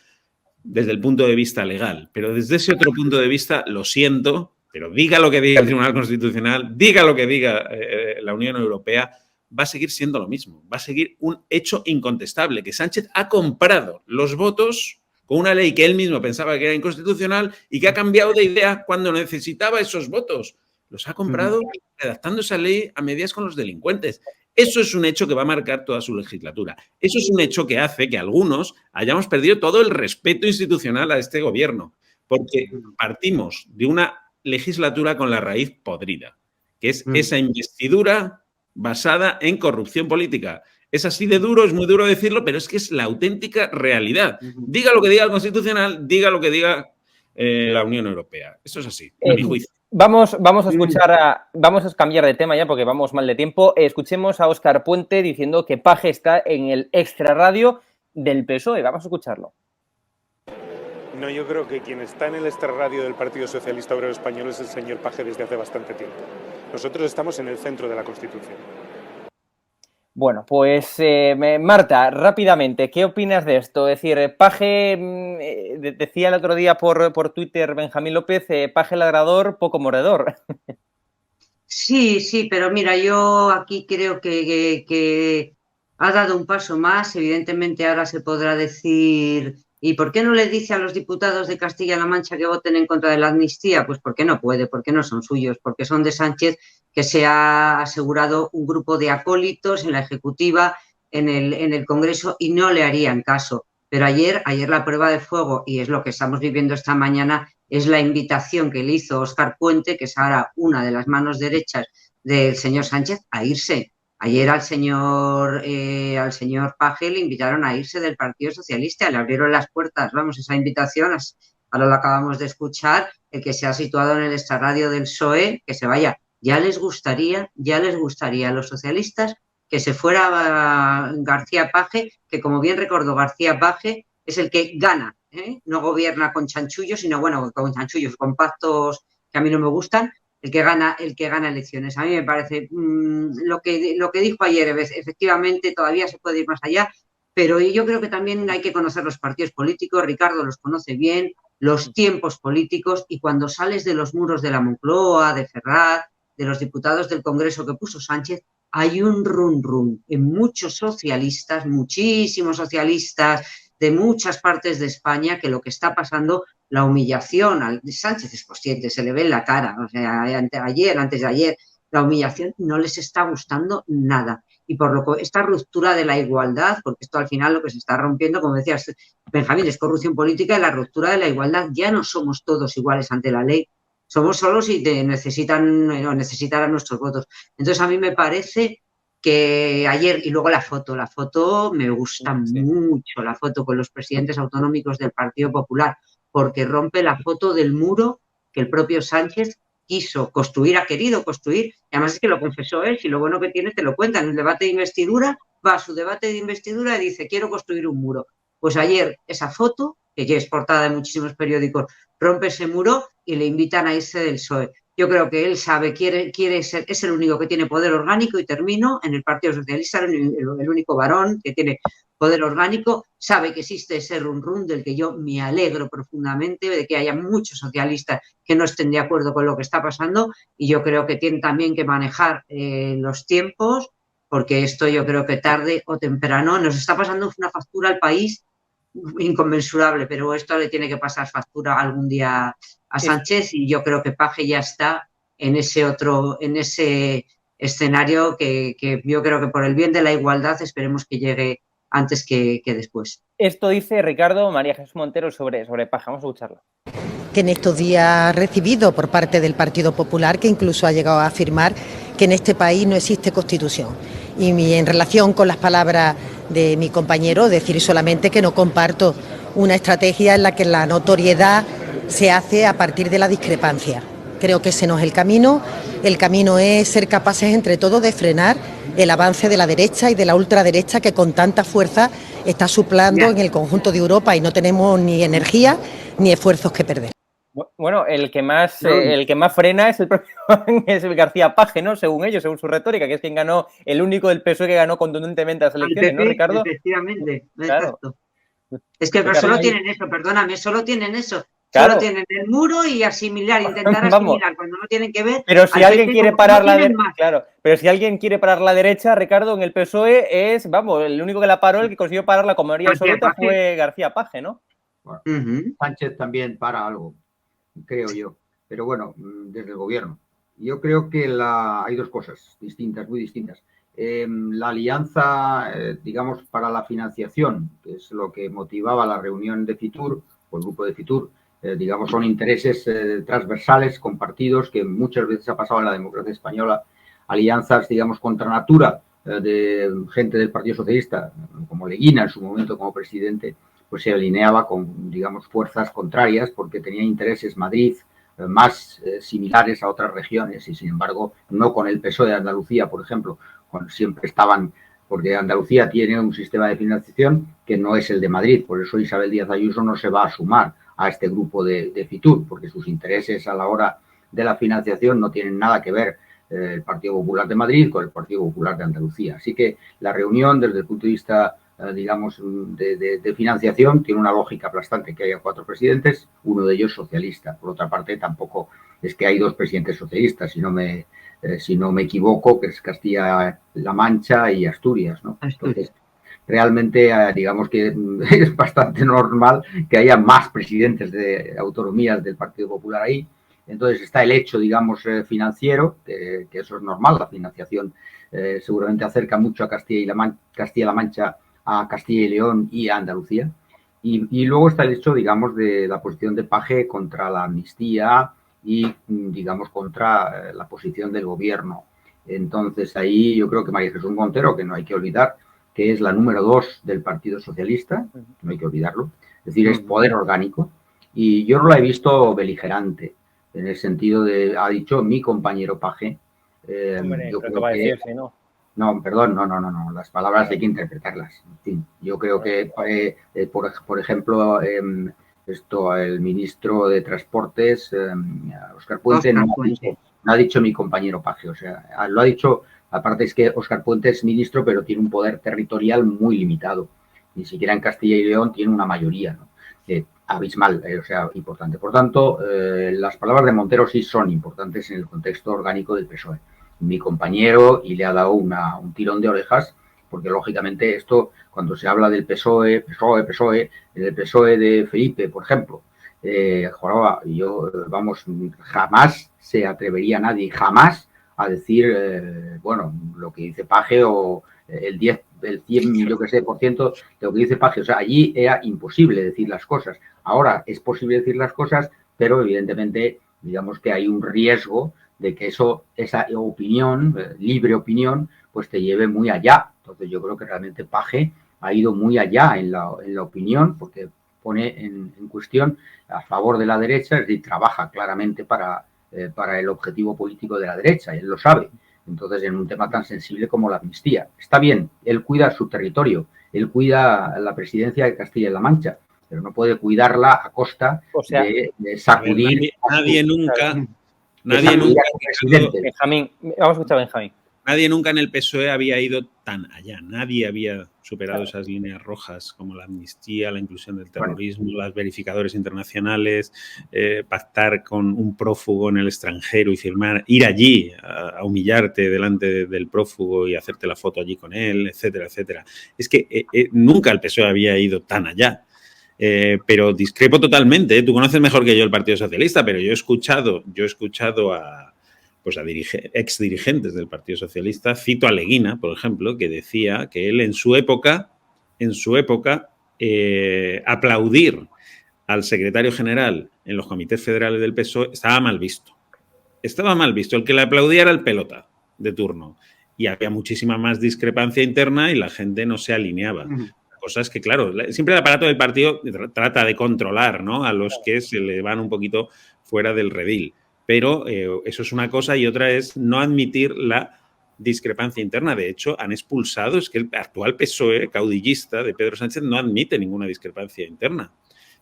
desde el punto de vista legal. Pero desde ese otro punto de vista, lo siento, pero diga lo que diga el Tribunal Constitucional, diga lo que diga la Unión Europea, va a seguir siendo lo mismo. Va a seguir un hecho incontestable, que Sánchez ha comprado los votos con una ley que él mismo pensaba que era inconstitucional y que ha cambiado de idea cuando necesitaba esos votos. Los ha comprado redactando esa ley a medias con los delincuentes. Eso es un hecho que va a marcar toda su legislatura. Eso es un hecho que hace que algunos hayamos perdido todo el respeto institucional a este gobierno, porque partimos de una legislatura con la raíz podrida, que es esa investidura basada en corrupción política. Es así de duro, es muy duro decirlo, pero es que es la auténtica realidad. Diga lo que diga el Constitucional, diga lo que diga la Unión Europea. Eso es así, a mi juicio. Vamos a cambiar de tema ya porque vamos mal de tiempo. Escuchemos a Óscar Puente diciendo que Paje está en el extrarradio del PSOE. Vamos a escucharlo. No, yo creo que quien está en el extrarradio del Partido Socialista Obrero Español es el señor Paje desde hace bastante tiempo. Nosotros estamos en el centro de la Constitución. Bueno, pues Marta, rápidamente, ¿qué opinas de esto? Es decir, Paje, decía el otro día por Twitter Benjamín López, Paje ladrador, poco mordedor. Sí, pero mira, yo aquí creo que ha dado un paso más. Evidentemente ahora se podrá decir, ¿y por qué no le dice a los diputados de Castilla-La Mancha que voten en contra de la amnistía? Pues porque no puede, porque no son suyos, porque son de Sánchez, que se ha asegurado un grupo de acólitos en la Ejecutiva, en el Congreso, y no le harían caso. Pero ayer la prueba de fuego, y es lo que estamos viviendo esta mañana, es la invitación que le hizo Óscar Puente, que es ahora una de las manos derechas del señor Sánchez, a irse. Ayer al señor Paje le invitaron a irse del Partido Socialista, le abrieron las puertas, vamos, esa invitación, ahora lo acabamos de escuchar, el que se ha situado en el extrarradio del PSOE, que se vaya. Ya les gustaría a los socialistas que se fuera García Paje, que como bien recordó García Paje, es el que gana, no gobierna con chanchullos, sino bueno, con chanchullos, con pactos que a mí no me gustan, el que gana elecciones. A mí me parece lo que dijo ayer, efectivamente todavía se puede ir más allá, pero yo creo que también hay que conocer los partidos políticos. Ricardo los conoce bien, los tiempos políticos, y cuando sales de los muros de la Moncloa, de Ferraz, de los diputados del Congreso que puso Sánchez, hay un rum en muchos socialistas, muchísimos socialistas de muchas partes de España, que lo que está pasando, la humillación a Sánchez es consciente, se le ve en la cara, o sea, antes de ayer, la humillación no les está gustando nada. Y por lo que esta ruptura de la igualdad, porque esto al final lo que se está rompiendo, como decías, Benjamín, es corrupción política, y la ruptura de la igualdad. Ya no somos todos iguales ante la ley, somos solos y necesitan nuestros votos. Entonces a mí me parece que ayer, y luego la foto me gusta mucho, la foto con los presidentes autonómicos del Partido Popular, porque rompe la foto del muro que el propio Sánchez ha querido construir, y además es que lo confesó él, si lo bueno que tiene te lo cuenta, en el debate de investidura, va a su debate de investidura y dice, quiero construir un muro. Pues ayer esa foto, que ya es portada de muchísimos periódicos, rompe ese muro y le invitan a irse del PSOE. Yo creo que él sabe, quiere ser, es el único que tiene poder orgánico, y termino en el Partido Socialista, el único varón que tiene poder orgánico, sabe que existe ese rum del que yo me alegro profundamente, de que haya muchos socialistas que no estén de acuerdo con lo que está pasando, y yo creo que tiene también que manejar los tiempos, porque esto yo creo que tarde o temprano nos está pasando una factura al país inconmensurable, pero esto le tiene que pasar factura algún día a Sánchez y yo creo que Page ya está en ese escenario que yo creo que por el bien de la igualdad esperemos que llegue antes que después. Esto dice Ricardo María Jesús Montero sobre Page. Vamos a escucharlo. Que en estos días ha recibido por parte del Partido Popular, que incluso ha llegado a afirmar que en este país no existe Constitución. Y en relación con las palabras de mi compañero, decir solamente que no comparto una estrategia en la que la notoriedad se hace a partir de la discrepancia. Creo que ese no es el camino. El camino es ser capaces entre todos de frenar el avance de la derecha y de la ultraderecha que con tanta fuerza está suplando en el conjunto de Europa y no tenemos ni energía ni esfuerzos que perder. Bueno, el que más frena es el propio es el García Page, ¿no? Según ellos, según su retórica, que es quien ganó, el único del PSOE que ganó contundentemente las elecciones, ¿no, Ricardo? Efectivamente, claro. Exacto. Es que solo tienen eso, perdóname, solo tienen eso. Claro. Solo tienen el muro y asimilar, intentar asimilar cuando no tienen que ver. Pero si alguien quiere parar la derecha, claro, pero si alguien quiere parar la derecha, Ricardo, en el PSOE es, vamos, el único que la paró, el que consiguió pararla con mayoría absoluta fue García Page, ¿no? Bueno, Sánchez también para algo, creo yo, pero bueno, desde el gobierno. Yo creo que hay dos cosas distintas, muy distintas. La alianza, digamos, para la financiación, que es lo que motivaba la reunión de Fitur, o el grupo de Fitur, digamos, son intereses transversales, compartidos, que muchas veces ha pasado en la democracia española, alianzas, digamos, contra natura de gente del Partido Socialista, como Leguina en su momento como presidente, pues se alineaba con, digamos, fuerzas contrarias porque tenía intereses Madrid más similares a otras regiones y, sin embargo, no con el PSOE de Andalucía, por ejemplo, siempre estaban, porque Andalucía tiene un sistema de financiación que no es el de Madrid, por eso Isabel Díaz Ayuso no se va a sumar a este grupo de Fitur, porque sus intereses a la hora de la financiación no tienen nada que ver el Partido Popular de Madrid con el Partido Popular de Andalucía. Así que la reunión, desde el punto de vista, digamos, de financiación, tiene una lógica aplastante, que haya 4 presidentes, uno de ellos socialista. Por otra parte, tampoco es que hay 2 presidentes socialistas, si no me equivoco, que es Castilla-La Mancha y Asturias, ¿no? Entonces, realmente, digamos que es bastante normal que haya más presidentes de autonomías del Partido Popular ahí. Entonces está el hecho, digamos, financiero, que eso es normal, la financiación seguramente acerca mucho a Castilla-La Mancha, a Castilla y León y a Andalucía. Y luego está el hecho, digamos, de la posición de Page contra la amnistía y, digamos, contra la posición del gobierno. Entonces ahí yo creo que María Jesús Montero, que no hay que olvidar, que es la número 2 del Partido Socialista, no hay que olvidarlo, es decir, es poder orgánico, y yo no la he visto beligerante, en el sentido de, ha dicho mi compañero Page, yo creo que... Decirse, ¿no? No, perdón, no, las palabras hay que interpretarlas. En fin, yo creo que, por ejemplo, el ministro de Transportes, Óscar Puente, no ha dicho mi compañero Page, o sea, lo ha dicho. Aparte es que Óscar Puente es ministro, pero tiene un poder territorial muy limitado. Ni siquiera en Castilla y León tiene una mayoría, ¿no? Abismal, o sea, importante. Por tanto, las palabras de Montero sí son importantes en el contexto orgánico del PSOE. Mi compañero, y le ha dado un tirón de orejas, porque lógicamente esto, cuando se habla del PSOE, del PSOE de Felipe, por ejemplo, jamás se atrevería nadie, jamás a decir, bueno, lo que dice Page o el 100, yo que sé, por ciento de lo que dice Page. O sea, allí era imposible decir las cosas. Ahora es posible decir las cosas, pero evidentemente, digamos que hay un riesgo de que esa opinión, libre opinión, pues te lleve muy allá. Entonces yo creo que realmente Page ha ido muy allá en la opinión, porque pone en cuestión a favor de la derecha, es decir, trabaja claramente para el objetivo político de la derecha, él lo sabe. Entonces, en un tema tan sensible como la amnistía. Está bien, él cuida su territorio, él cuida la presidencia de Castilla-La Mancha, pero no puede cuidarla a costa de sacudir... Nadie nunca... Benjamín, vamos a escuchar a Benjamín. Nadie nunca en el PSOE había ido tan allá. Nadie había superado esas líneas rojas como la amnistía, la inclusión del terrorismo, los verificadores internacionales, pactar con un prófugo en el extranjero y firmar, ir allí a humillarte delante del prófugo y hacerte la foto allí con él, etcétera, etcétera. Es que nunca el PSOE había ido tan allá. Pero discrepo totalmente, ¿eh? Tú conoces mejor que yo el Partido Socialista, pero yo he escuchado a ex dirigentes del Partido Socialista, cito a Leguina, por ejemplo, que decía que él en su época, aplaudir al secretario general en los comités federales del PSOE estaba mal visto. Estaba mal visto. El que le aplaudía era el pelota de turno. Y había muchísima más discrepancia interna y la gente no se alineaba. La cosa es que, claro, siempre el aparato del partido trata de controlar, ¿no?, a los que se le van un poquito fuera del redil. Pero eso es una cosa, y otra es no admitir la discrepancia interna. De hecho, han expulsado, es que el actual PSOE caudillista de Pedro Sánchez no admite ninguna discrepancia interna.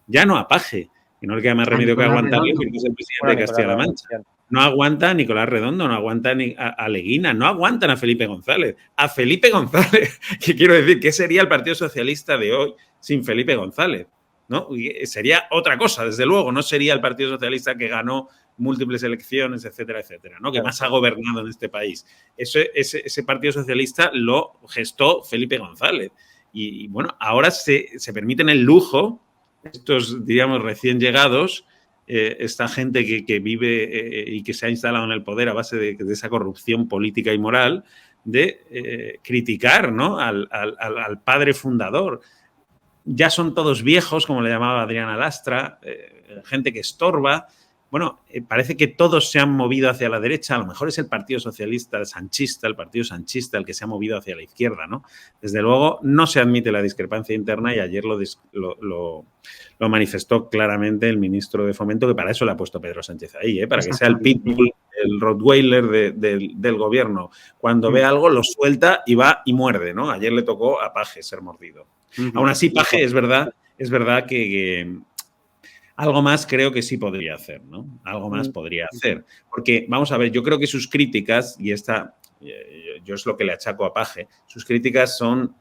Ya no a Paje, que no le queda más remedio que aguantarle porque es el presidente de Castilla-La Mancha. No aguanta a Nicolás Redondo, no aguanta a Leguina, no aguantan a Felipe González. A Felipe González, que quiero decir, ¿qué sería el Partido Socialista de hoy sin Felipe González? ¿No? Sería otra cosa, desde luego, no sería el Partido Socialista que ganó múltiples elecciones, etcétera, etcétera, ¿no?, que más ha gobernado en este país. Ese Partido Socialista lo gestó Felipe González. Y bueno, ahora se permiten el lujo, estos, diríamos, recién llegados, esta gente que vive y que se ha instalado en el poder a base de esa corrupción política y moral, de criticar, ¿no?, al padre fundador. Ya son todos viejos, como le llamaba Adriana Lastra, gente que estorba. Bueno, parece que todos se han movido hacia la derecha. A lo mejor es el Partido Socialista sanchista, el Partido Sanchista, el que se ha movido hacia la izquierda, ¿no? Desde luego, no se admite la discrepancia interna, y ayer lo manifestó claramente el ministro de Fomento, que para eso le ha puesto Pedro Sánchez ahí, para que sea el pitbull, el rottweiler del gobierno. Cuando ve algo, lo suelta y va y muerde, ¿no? Ayer le tocó a Paje ser mordido. Aún así, Paje es verdad que algo más creo que sí podría hacer, ¿no? Algo más podría hacer. Porque, vamos a ver, yo creo que sus críticas, y yo es lo que le achaco a Paje, sus críticas son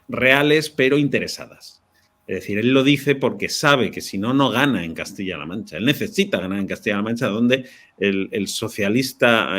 reales pero interesadas. Es decir, él lo dice porque sabe que si no, no gana en Castilla-La Mancha. Él necesita ganar en Castilla-La Mancha, donde el socialista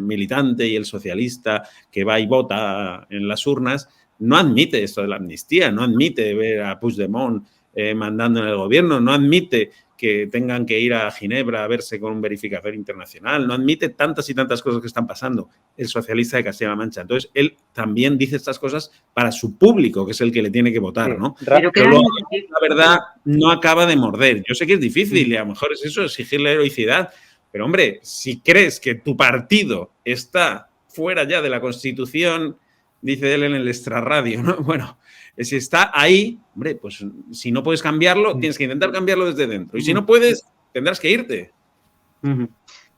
militante y el socialista que va y vota en las urnas no admite esto de la amnistía, no admite ver a Puigdemont mandando en el gobierno, no admite que tengan que ir a Ginebra a verse con un verificador internacional, no admite tantas y tantas cosas que están pasando el socialista de Castilla-La Mancha. Entonces, él también dice estas cosas para su público, que es el que le tiene que votar, ¿no? Pero luego, la verdad, no acaba de morder. Yo sé que es difícil y a lo mejor es eso, exigirle heroicidad, pero, hombre, si crees que tu partido está fuera ya de la Constitución, dice él en el extrarradio, ¿no? Bueno, si está ahí, hombre, pues si no puedes cambiarlo, tienes que intentar cambiarlo desde dentro. Y si no puedes, tendrás que irte.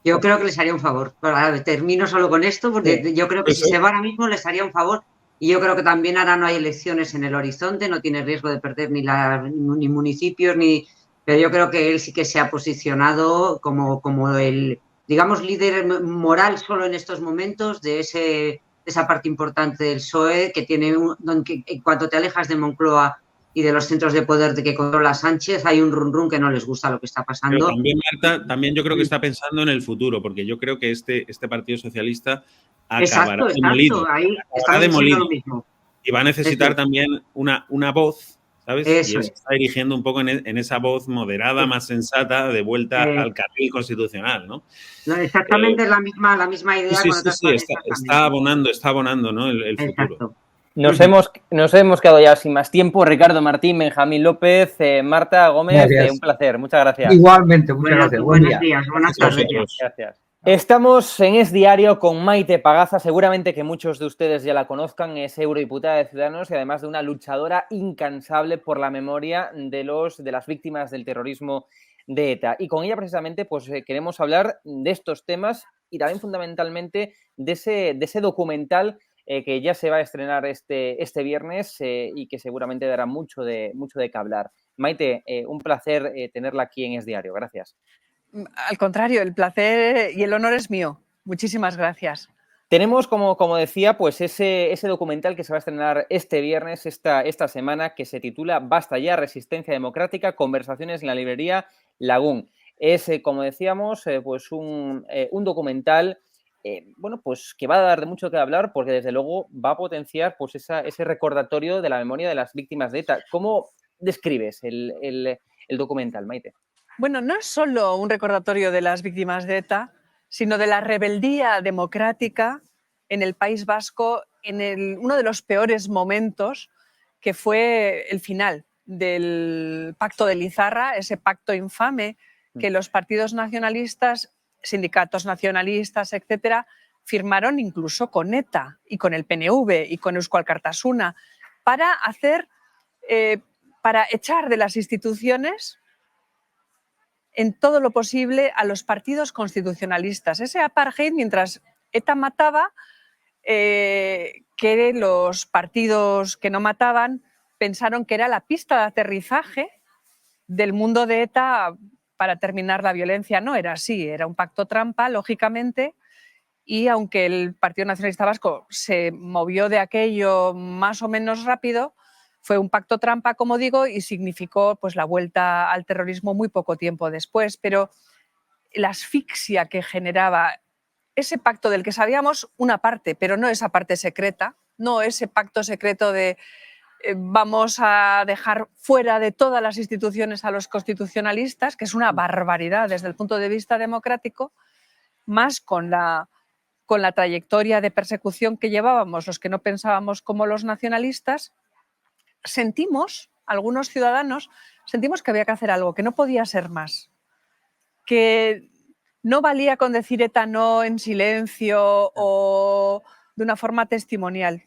Yo creo que les haría un favor. Termino solo con esto, porque yo creo que si se va ahora mismo les haría un favor. Y yo creo que también ahora no hay elecciones en el horizonte, no tiene riesgo de perder ni municipios, pero yo creo que él sí que se ha posicionado como el, digamos, líder moral solo en estos momentos de esa parte importante del PSOE que tiene, que en cuanto te alejas de Moncloa y de los centros de poder de que controla Sánchez, hay un run que no les gusta lo que está pasando. Pero también, Marta, también yo creo que está pensando en el futuro, porque yo creo que este Partido Socialista acabará demolido. Ahí está demolido lo mismo. Y va a necesitar también una voz, ¿sabes? Y él se está dirigiendo un poco en esa voz moderada, más sensata, de vuelta al carril constitucional, ¿no? Exactamente es la misma idea. Sí, está abonando, ¿no? El futuro. Nos hemos quedado ya sin más tiempo. Ricardo Martín, Benjamín López, Marta Gómez, un placer. Muchas gracias. Igualmente, muchas gracias. Buenos días, buenas tardes. Gracias. Estamos en Es Diario con Maite Pagaza, seguramente que muchos de ustedes ya la conozcan, es eurodiputada de Ciudadanos y además de una luchadora incansable por la memoria de las víctimas del terrorismo de ETA. Y con ella precisamente pues queremos hablar de estos temas y también fundamentalmente de ese documental que ya se va a estrenar este viernes y que seguramente dará mucho de qué hablar. Maite, un placer tenerla aquí en Es Diario. Gracias. Al contrario, el placer y el honor es mío. Muchísimas gracias. Tenemos, como decía, pues ese documental que se va a estrenar este viernes, esta semana, que se titula Basta ya, Resistencia Democrática, conversaciones en la librería Lagún. Es, como decíamos, pues un documental pues que va a dar de mucho que hablar porque desde luego va a potenciar pues ese recordatorio de la memoria de las víctimas de ETA. ¿Cómo describes el documental, Maite? Bueno, no es solo un recordatorio de las víctimas de ETA, sino de la rebeldía democrática en el País Vasco en uno de los peores momentos, que fue el final del Pacto de Lizarra, ese pacto infame que los partidos nacionalistas, sindicatos nacionalistas, etcétera, firmaron incluso con ETA y con el PNV y con Eusko Alkartasuna para echar de las instituciones en todo lo posible a los partidos constitucionalistas. Ese apartheid, mientras ETA mataba, que los partidos que no mataban pensaron que era la pista de aterrizaje del mundo de ETA para terminar la violencia. No era así, era un pacto trampa, lógicamente, y aunque el Partido Nacionalista Vasco se movió de aquello más o menos rápido, fue un pacto trampa, como digo, y significó pues, la vuelta al terrorismo muy poco tiempo después. Pero la asfixia que generaba ese pacto del que sabíamos una parte, pero no esa parte secreta, no ese pacto secreto de vamos a dejar fuera de todas las instituciones a los constitucionalistas, que es una barbaridad desde el punto de vista democrático, más con la trayectoria de persecución que llevábamos los que no pensábamos como los nacionalistas, algunos ciudadanos sentimos que había que hacer algo, que no podía ser más, que no valía con decir ETA no en silencio o de una forma testimonial.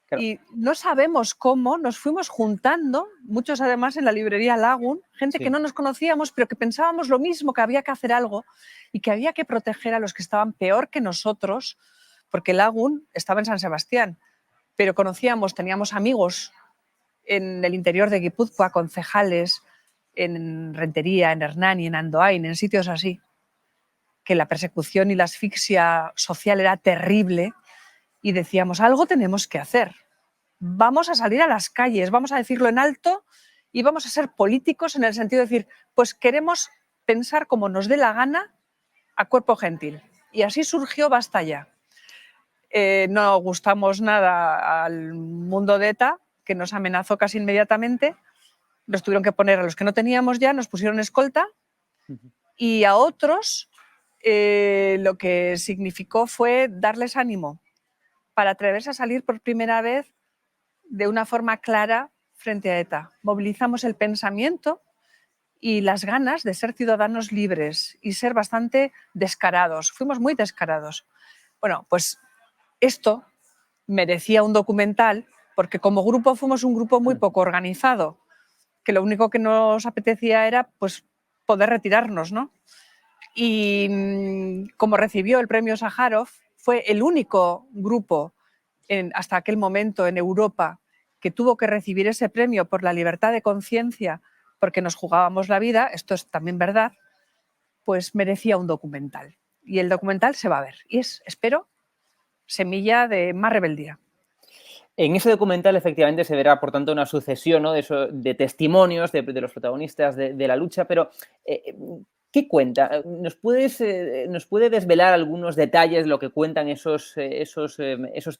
Claro. Y no sabemos cómo nos fuimos juntando, muchos además en la librería Lagun, gente que no nos conocíamos, pero que pensábamos lo mismo, que había que hacer algo y que había que proteger a los que estaban peor que nosotros, porque Lagun estaba en San Sebastián, pero teníamos amigos en el interior de Guipúzcoa, concejales, en Rentería, en Hernani, en Andoain, en sitios así, que la persecución y la asfixia social era terrible. Y decíamos, algo tenemos que hacer. Vamos a salir a las calles, vamos a decirlo en alto y vamos a ser políticos en el sentido de decir, pues queremos pensar como nos dé la gana a cuerpo gentil. Y así surgió Basta Ya. No gustamos nada al mundo de ETA, que nos amenazó casi inmediatamente. Nos tuvieron que poner, a los que no teníamos ya, nos pusieron escolta. Y a otros lo que significó fue darles ánimo para atreverse a salir por primera vez de una forma clara frente a ETA. Movilizamos el pensamiento y las ganas de ser ciudadanos libres y ser bastante descarados. Fuimos muy descarados. Bueno, pues esto merecía un documental porque como grupo fuimos un grupo muy poco organizado, que lo único que nos apetecía era pues, poder retirarnos, ¿no? Y como recibió el premio Sájarov, fue el único grupo hasta aquel momento en Europa que tuvo que recibir ese premio por la libertad de conciencia porque nos jugábamos la vida, esto es también verdad, pues merecía un documental. Y el documental se va a ver. Y es, espero, semilla de más rebeldía. En ese documental efectivamente se verá, por tanto, una sucesión, ¿no? de testimonios de los protagonistas de la lucha, pero ¿qué cuenta? ¿Nos puede desvelar algunos detalles de lo que cuentan esos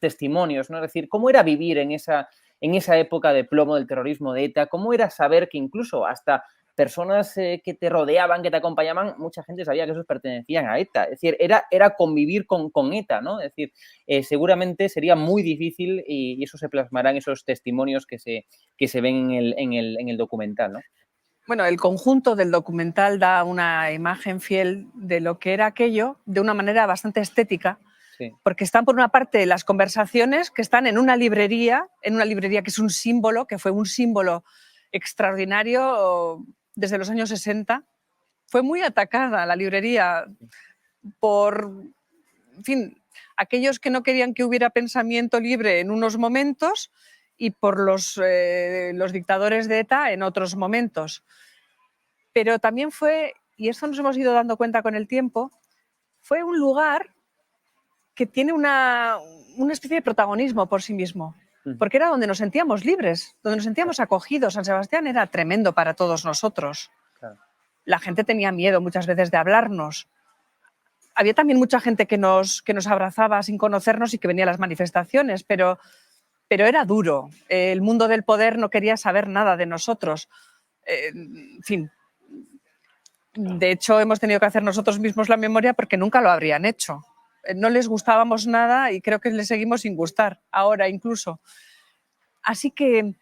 testimonios, ¿no? Es decir, ¿cómo era vivir en esa época de plomo del terrorismo de ETA? ¿Cómo era saber que incluso hasta personas que te rodeaban, que te acompañaban, mucha gente sabía que esos pertenecían a ETA? Es decir, era convivir con ETA, ¿no? Es decir, seguramente sería muy difícil y eso se plasmará en esos testimonios que se ven en el documental, ¿no? Bueno, el conjunto del documental da una imagen fiel de lo que era aquello de una manera bastante estética, sí. Porque están por una parte las conversaciones que están en una librería que es un símbolo, que fue un símbolo extraordinario desde los años 60. Fue muy atacada la librería por, en fin, aquellos que no querían que hubiera pensamiento libre en unos momentos y por los dictadores de ETA en otros momentos. Pero también fue, y esto nos hemos ido dando cuenta con el tiempo, fue un lugar que tiene una especie de protagonismo por sí mismo, porque era donde nos sentíamos libres, donde nos sentíamos acogidos. San Sebastián era tremendo para todos nosotros. Claro. La gente tenía miedo muchas veces de hablarnos. Había también mucha gente que nos abrazaba sin conocernos y que venía a las manifestaciones, pero pero era duro. El mundo del poder no quería saber nada de nosotros. En fin, de hecho hemos tenido que hacer nosotros mismos la memoria porque nunca lo habrían hecho. No les gustábamos nada y creo que les seguimos sin gustar, ahora incluso. Así que,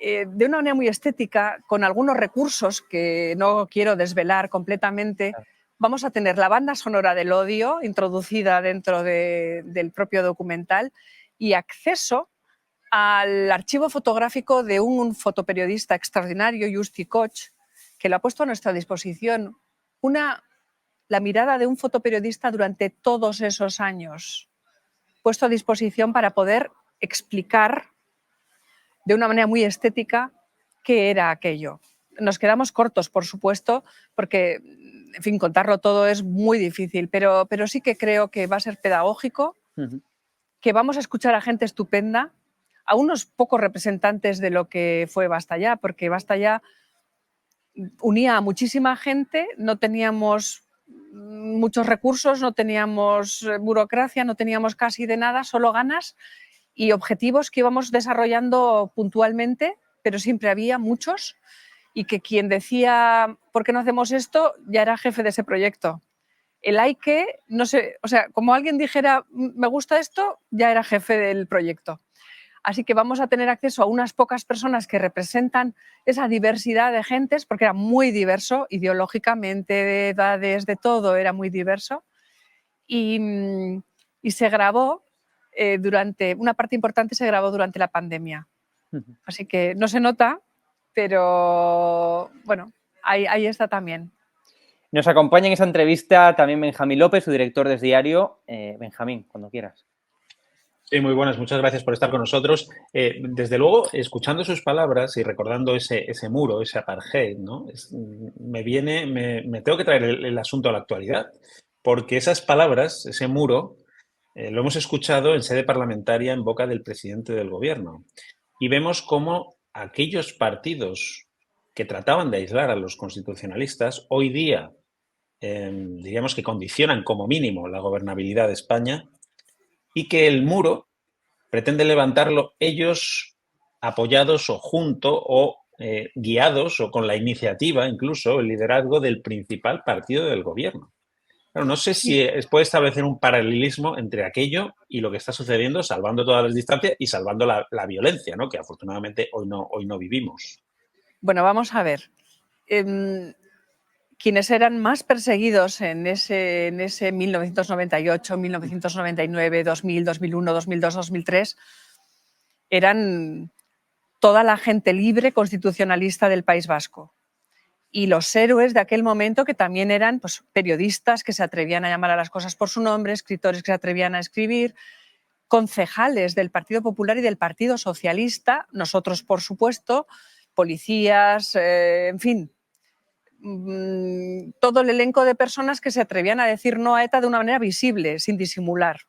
de una manera muy estética, con algunos recursos que no quiero desvelar completamente, vamos a tener la banda sonora del odio introducida dentro del propio documental y acceso al archivo fotográfico de un fotoperiodista extraordinario, Justi Koch, que lo ha puesto a nuestra disposición. La mirada de un fotoperiodista durante todos esos años, puesto a disposición para poder explicar de una manera muy estética qué era aquello. Nos quedamos cortos, por supuesto, porque, en fin, contarlo todo es muy difícil, pero sí que creo que va a ser pedagógico, que vamos a escuchar a gente estupenda, a unos pocos representantes de lo que fue Basta Ya, porque Basta Ya unía a muchísima gente, no teníamos muchos recursos, no teníamos burocracia, no teníamos casi de nada, solo ganas y objetivos que íbamos desarrollando puntualmente, pero siempre había muchos, y que quien decía ¿por qué no hacemos esto? Ya era jefe de ese proyecto. El hay que, no sé, o sea, como alguien dijera me gusta esto, ya era jefe del proyecto. Así que vamos a tener acceso a unas pocas personas que representan esa diversidad de gentes, porque era muy diverso, ideológicamente, de edades, de todo, era muy diverso. Y se grabó una parte importante se grabó durante la pandemia. Así que no se nota, pero bueno, ahí está también. Nos acompaña en esa entrevista también Benjamín López, su director de Diario. Benjamín, cuando quieras. Sí, muy buenas, muchas gracias por estar con nosotros. Desde luego, escuchando sus palabras y recordando ese muro, ese apartheid, ¿no? Me tengo que traer el asunto a la actualidad, porque esas palabras, ese muro, lo hemos escuchado en sede parlamentaria en boca del presidente del gobierno. Y vemos cómo aquellos partidos que trataban de aislar a los constitucionalistas, hoy día, diríamos que condicionan como mínimo la gobernabilidad de España, y que el muro pretende levantarlo ellos apoyados o junto o guiados o con la iniciativa, incluso el liderazgo del principal partido del gobierno. Claro, no sé si puede establecer un paralelismo entre aquello y lo que está sucediendo, salvando todas las distancias y salvando la violencia, ¿no? Que afortunadamente hoy no vivimos. Bueno, vamos a ver. Quienes eran más perseguidos en ese 1998, 1999, 2000, 2001, 2002, 2003 eran toda la gente libre constitucionalista del País Vasco. Y los héroes de aquel momento, que también eran pues, periodistas que se atrevían a llamar a las cosas por su nombre, escritores que se atrevían a escribir, concejales del Partido Popular y del Partido Socialista, nosotros, por supuesto, policías, en fin, todo el elenco de personas que se atrevían a decir no a ETA de una manera visible, sin disimular.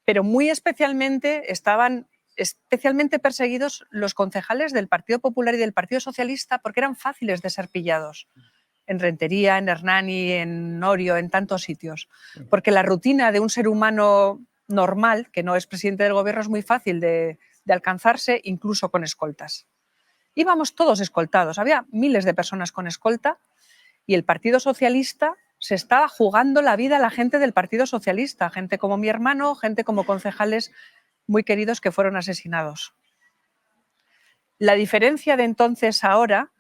Pero muy especialmente estaban especialmente perseguidos los concejales del Partido Popular y del Partido Socialista porque eran fáciles de ser pillados. En Rentería, en Hernani, en Orio, en tantos sitios. Porque la rutina de un ser humano normal, que no es presidente del gobierno, es muy fácil de alcanzarse, incluso con escoltas. Íbamos todos escoltados, había miles de personas con escolta y el Partido Socialista se estaba jugando la vida a la gente del Partido Socialista, gente como mi hermano, gente como concejales muy queridos que fueron asesinados. La diferencia de entonces a ahora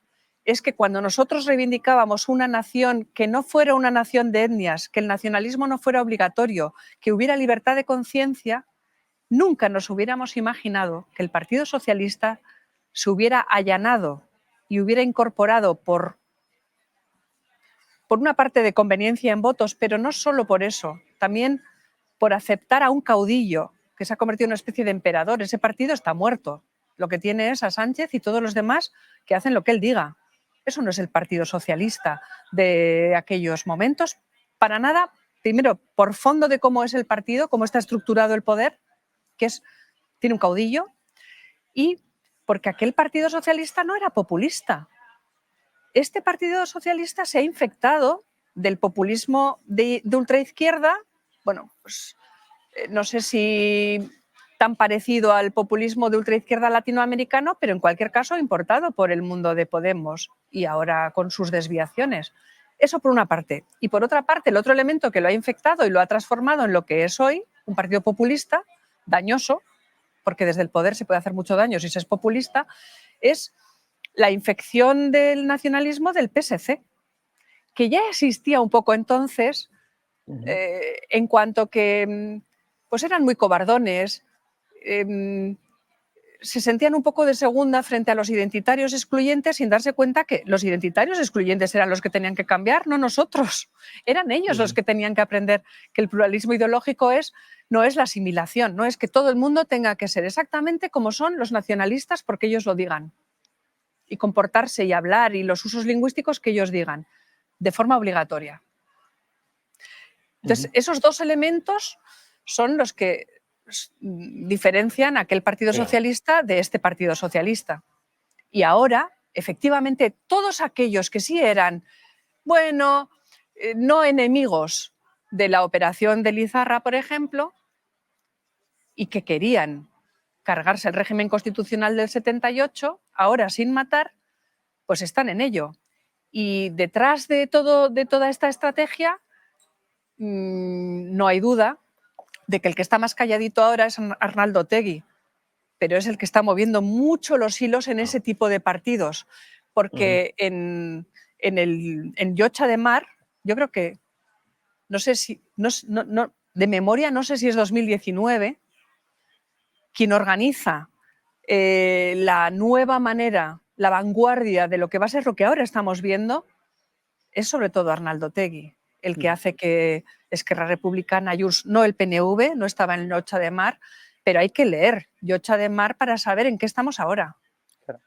es que cuando nosotros reivindicábamos una nación que no fuera una nación de etnias, que el nacionalismo no fuera obligatorio, que hubiera libertad de conciencia, nunca nos hubiéramos imaginado que el Partido Socialista se hubiera allanado y hubiera incorporado por una parte de conveniencia en votos, pero no solo por eso, también por aceptar a un caudillo que se ha convertido en una especie de emperador. Ese partido está muerto. Lo que tiene es a Sánchez y todos los demás que hacen lo que él diga. Eso no es el Partido Socialista de aquellos momentos, para nada. Primero, por fondo de cómo es el partido, cómo está estructurado el poder, tiene un caudillo, y porque aquel Partido Socialista no era populista. Este Partido Socialista se ha infectado del populismo de ultraizquierda. Bueno, pues no sé si tan parecido al populismo de ultraizquierda latinoamericano, pero en cualquier caso importado por el mundo de Podemos y ahora con sus desviaciones. Eso por una parte. Y por otra parte, el otro elemento que lo ha infectado y lo ha transformado en lo que es hoy, un partido populista, dañoso, porque desde el poder se puede hacer mucho daño si se es populista, es la infección del nacionalismo del PSC, que ya existía un poco entonces, en cuanto que pues eran muy cobardones, se sentían un poco de segunda frente a los identitarios excluyentes sin darse cuenta que los identitarios excluyentes eran los que tenían que cambiar, no nosotros. Eran ellos los que tenían que aprender que el pluralismo ideológico no es la asimilación, no es que todo el mundo tenga que ser exactamente como son los nacionalistas porque ellos lo digan y comportarse y hablar y los usos lingüísticos que ellos digan de forma obligatoria. Entonces, esos dos elementos son los que diferencian a aquel Partido Socialista de este Partido Socialista. Y ahora, efectivamente, todos aquellos que sí eran, bueno, no enemigos de la operación de Lizarra, por ejemplo, y que querían cargarse el régimen constitucional del 78, ahora sin matar, pues están en ello. Y detrás de toda esta estrategia, no hay duda de que el que está más calladito ahora es Arnaldo Otegi, pero es el que está moviendo mucho los hilos en ese tipo de partidos, porque en Llotja de Mar, yo creo que, no sé si, de memoria no sé si es 2019, quien organiza la nueva manera, la vanguardia de lo que va a ser lo que ahora estamos viendo, es sobre todo Arnaldo Otegi, el que hace que Esquerra Republicana, Junts, no el PNV, no estaba en Llotja de Mar, pero hay que leer Llotja de Mar para saber en qué estamos ahora. Claro.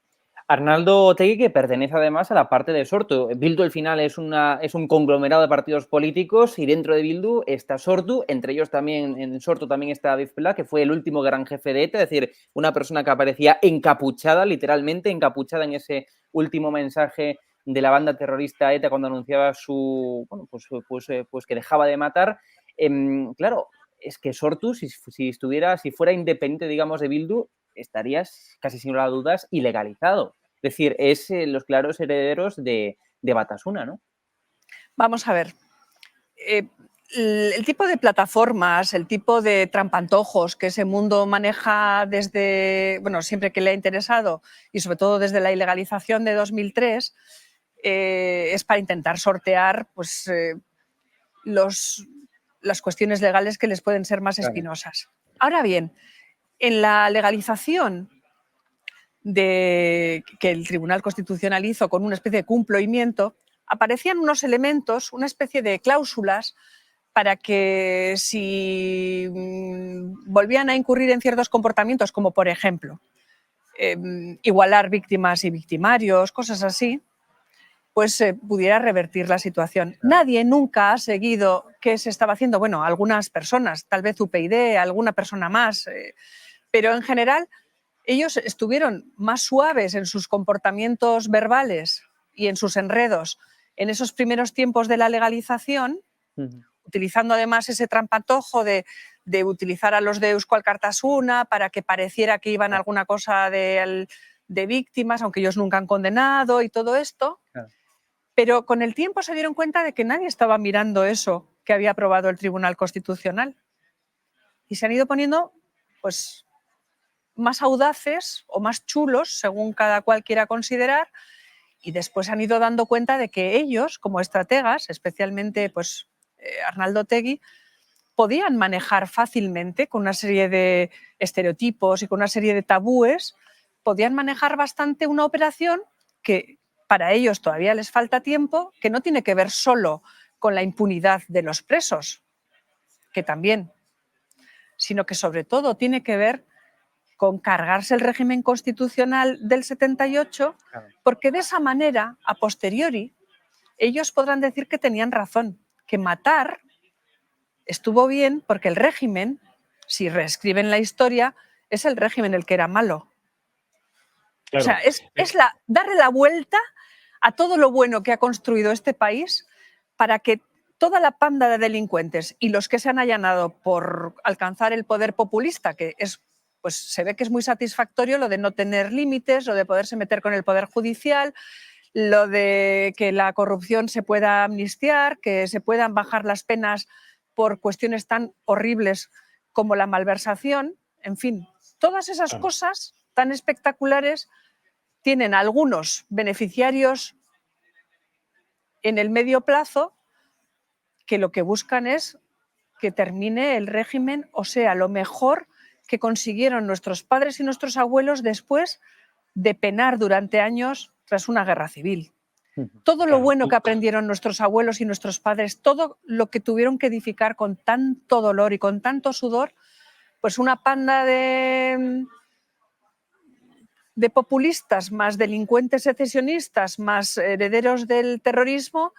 Arnaldo Otegi, que pertenece además a la parte de Sortu. Bildu al final es un conglomerado de partidos políticos y dentro de Bildu está Sortu, entre ellos también, en Sortu también está David Pla, que fue el último gran jefe de ETA, es decir, una persona que aparecía encapuchada, literalmente encapuchada en ese último mensaje de la banda terrorista ETA cuando anunciaba pues que dejaba de matar. Claro, es que Sortu, si fuera independiente, digamos, de Bildu, estarías, casi sin lugar a dudas, ilegalizado. Es decir, es los claros herederos de Batasuna, ¿no? Vamos a ver. El tipo de plataformas, el tipo de trampantojos que ese mundo maneja desde, bueno, siempre que le ha interesado y sobre todo desde la ilegalización de 2003, es para intentar sortear pues, las cuestiones legales que les pueden ser más espinosas. Ahora bien, en la legalización que el Tribunal Constitucional hizo con una especie de cumplimiento, aparecían unos elementos, una especie de cláusulas para que si volvían a incurrir en ciertos comportamientos, como por ejemplo igualar víctimas y victimarios, cosas así, pues pudiera revertir la situación. Nadie nunca ha seguido qué se estaba haciendo. Bueno, algunas personas, tal vez UPyD, alguna persona más, pero en general ellos estuvieron más suaves en sus comportamientos verbales y en sus enredos en esos primeros tiempos de la legalización, utilizando además ese trampantojo de utilizar a los de Eusko Alkartasuna para que pareciera que iban a alguna cosa de víctimas, aunque ellos nunca han condenado y todo esto. Claro. Pero con el tiempo se dieron cuenta de que nadie estaba mirando eso que había aprobado el Tribunal Constitucional. Y se han ido poniendo pues, más audaces o más chulos, según cada cual quiera considerar, y después han ido dando cuenta de que ellos, como estrategas, especialmente pues, Arnaldo Otegi, podían manejar fácilmente con una serie de estereotipos y con una serie de tabúes, podían manejar bastante una operación que para ellos todavía les falta tiempo, que no tiene que ver solo con la impunidad de los presos, que también, sino que sobre todo tiene que ver con cargarse el régimen constitucional del 78, porque de esa manera, a posteriori, ellos podrán decir que tenían razón, que matar estuvo bien porque el régimen, si reescriben la historia, es el régimen el que era malo. Claro. O sea, es darle la vuelta a todo lo bueno que ha construido este país para que toda la panda de delincuentes y los que se han allanado por alcanzar el poder populista, que es pues se ve que es muy satisfactorio lo de no tener límites, lo de poderse meter con el Poder Judicial, lo de que la corrupción se pueda amnistiar, que se puedan bajar las penas por cuestiones tan horribles como la malversación, en fin, todas esas cosas tan espectaculares tienen algunos beneficiarios en el medio plazo que lo que buscan es que termine el régimen, o sea, lo mejor que consiguieron nuestros padres y nuestros abuelos después de penar durante años tras una guerra civil. Todo lo bueno que aprendieron nuestros abuelos y nuestros padres, todo lo que tuvieron que edificar con tanto dolor y con tanto sudor, pues una panda de populistas, más delincuentes secesionistas, más herederos del terrorismo,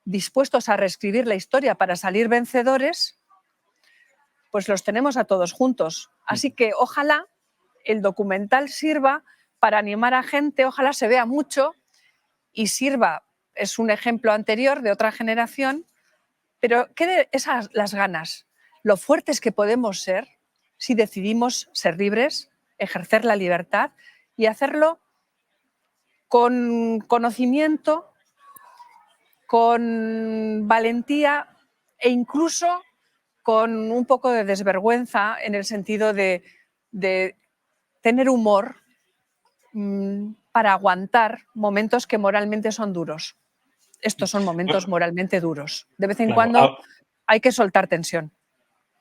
dispuestos a reescribir la historia para salir vencedores, pues los tenemos a todos juntos. Así que ojalá el documental sirva para animar a gente, ojalá se vea mucho y sirva, es un ejemplo anterior de otra generación, pero quede las ganas, lo fuertes que podemos ser si decidimos ser libres, ejercer la libertad y hacerlo con conocimiento, con valentía e incluso con un poco de desvergüenza en el sentido de tener humor para aguantar momentos que moralmente son duros. Estos son momentos moralmente duros. De vez en cuando hay que soltar tensión.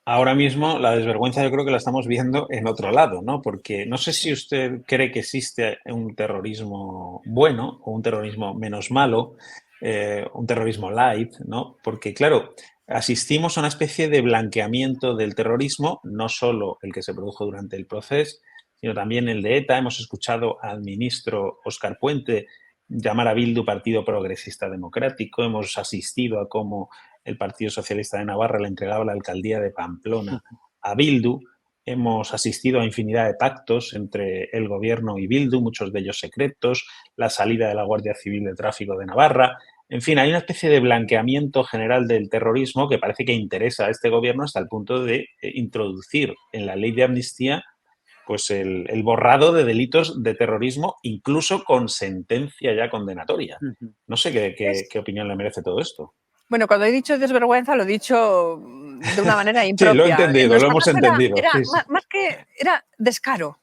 Ahora mismo la desvergüenza yo creo que la estamos viendo en otro lado, ¿no? Porque no sé si usted cree que existe un terrorismo bueno o un terrorismo menos malo, un terrorismo light, ¿no? Porque, claro, asistimos a una especie de blanqueamiento del terrorismo, no solo el que se produjo durante el proceso, sino también el de ETA. Hemos escuchado al ministro Óscar Puente llamar a Bildu Partido Progresista Democrático. Hemos asistido a cómo el Partido Socialista de Navarra le entregaba la alcaldía de Pamplona a Bildu. Hemos asistido a infinidad de pactos entre el gobierno y Bildu, muchos de ellos secretos, la salida de la Guardia Civil de Tráfico de Navarra. En fin, hay una especie de blanqueamiento general del terrorismo que parece que interesa a este gobierno hasta el punto de introducir en la ley de amnistía pues el borrado de delitos de terrorismo, incluso con sentencia ya condenatoria. No sé qué opinión le merece todo esto. Bueno, cuando he dicho desvergüenza lo he dicho de una manera impropia. Sí, lo he entendido, lo hemos entendido. Era, sí, sí. Más que era descaro.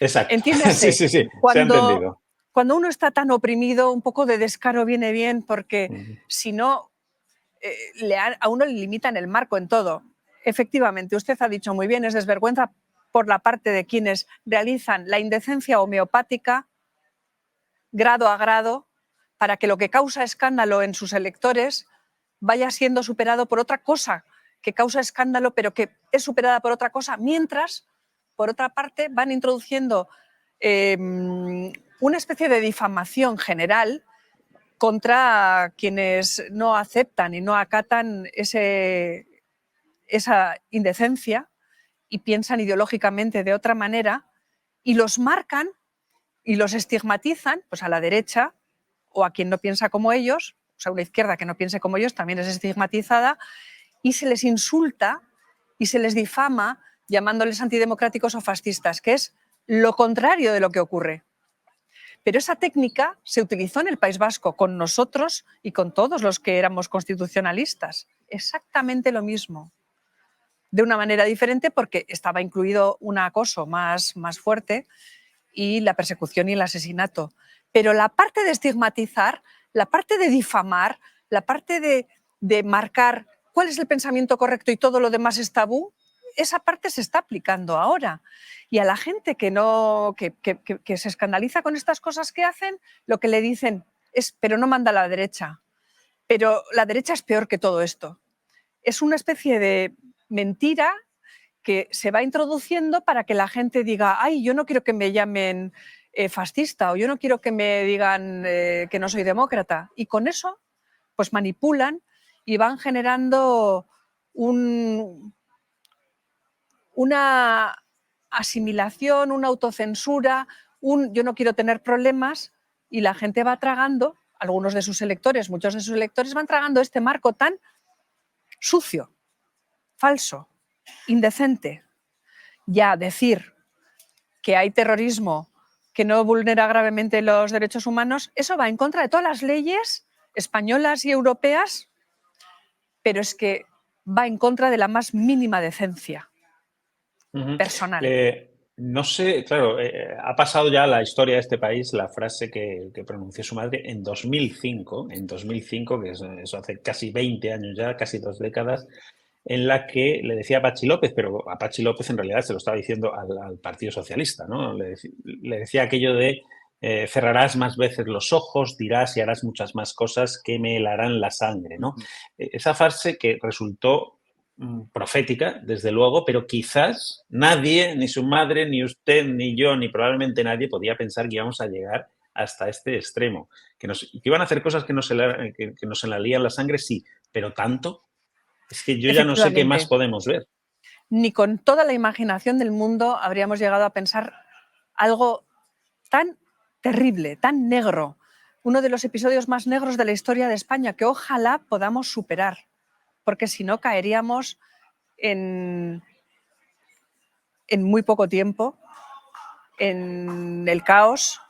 Exacto. Entiéndase. Sí, se ha entendido. Cuando uno está tan oprimido, un poco de descaro viene bien porque si no, a uno le limitan el marco en todo. Efectivamente, usted ha dicho muy bien, es desvergüenza por la parte de quienes realizan la indecencia homeopática grado a grado para que lo que causa escándalo en sus electores vaya siendo superado por otra cosa que causa escándalo, pero que es superada por otra cosa, mientras, por otra parte, van introduciendo una especie de difamación general contra quienes no aceptan y no acatan esa indecencia y piensan ideológicamente de otra manera y los marcan y los estigmatizan, pues a la derecha o a quien no piensa como ellos, o sea, una izquierda que no piense como ellos también es estigmatizada y se les insulta y se les difama llamándoles antidemocráticos o fascistas, que es lo contrario de lo que ocurre. Pero esa técnica se utilizó en el País Vasco con nosotros y con todos los que éramos constitucionalistas. Exactamente lo mismo. De una manera diferente porque estaba incluido un acoso más fuerte y la persecución y el asesinato. Pero la parte de estigmatizar, la parte de difamar, la parte de marcar cuál es el pensamiento correcto y todo lo demás es tabú, esa parte se está aplicando ahora. Y a la gente que se escandaliza con estas cosas que hacen, lo que le dicen es, pero no manda a la derecha. Pero la derecha es peor que todo esto. Es una especie de mentira que se va introduciendo para que la gente diga, ay, yo no quiero que me llamen fascista o yo no quiero que me digan que no soy demócrata. Y con eso pues manipulan y van generando una asimilación, una autocensura, yo no quiero tener problemas y la gente va tragando, algunos de sus electores, muchos de sus electores van tragando este marco tan sucio, falso, indecente. Ya decir que hay terrorismo que no vulnera gravemente los derechos humanos, eso va en contra de todas las leyes españolas y europeas, pero es que va en contra de la más mínima decencia personal. No sé, claro, ha pasado ya la historia de este país la frase que pronunció su madre en 2005, que es eso hace casi 20 años ya, casi 2 décadas, en la que le decía a Patxi López, pero a Patxi López en realidad se lo estaba diciendo al Partido Socialista, ¿no? Le decía aquello de cerrarás más veces los ojos, dirás y harás muchas más cosas que me helarán la sangre, ¿no? Esa frase que resultó profética, desde luego, pero quizás nadie, ni su madre, ni usted, ni yo, ni probablemente nadie podía pensar que íbamos a llegar hasta este extremo. Que iban a hacer cosas que nos helalían la sangre, sí, pero tanto, es que yo ya no sé qué más podemos ver. Ni con toda la imaginación del mundo habríamos llegado a pensar algo tan terrible, tan negro, uno de los episodios más negros de la historia de España, que ojalá podamos superar, porque si no caeríamos en muy poco tiempo en el caos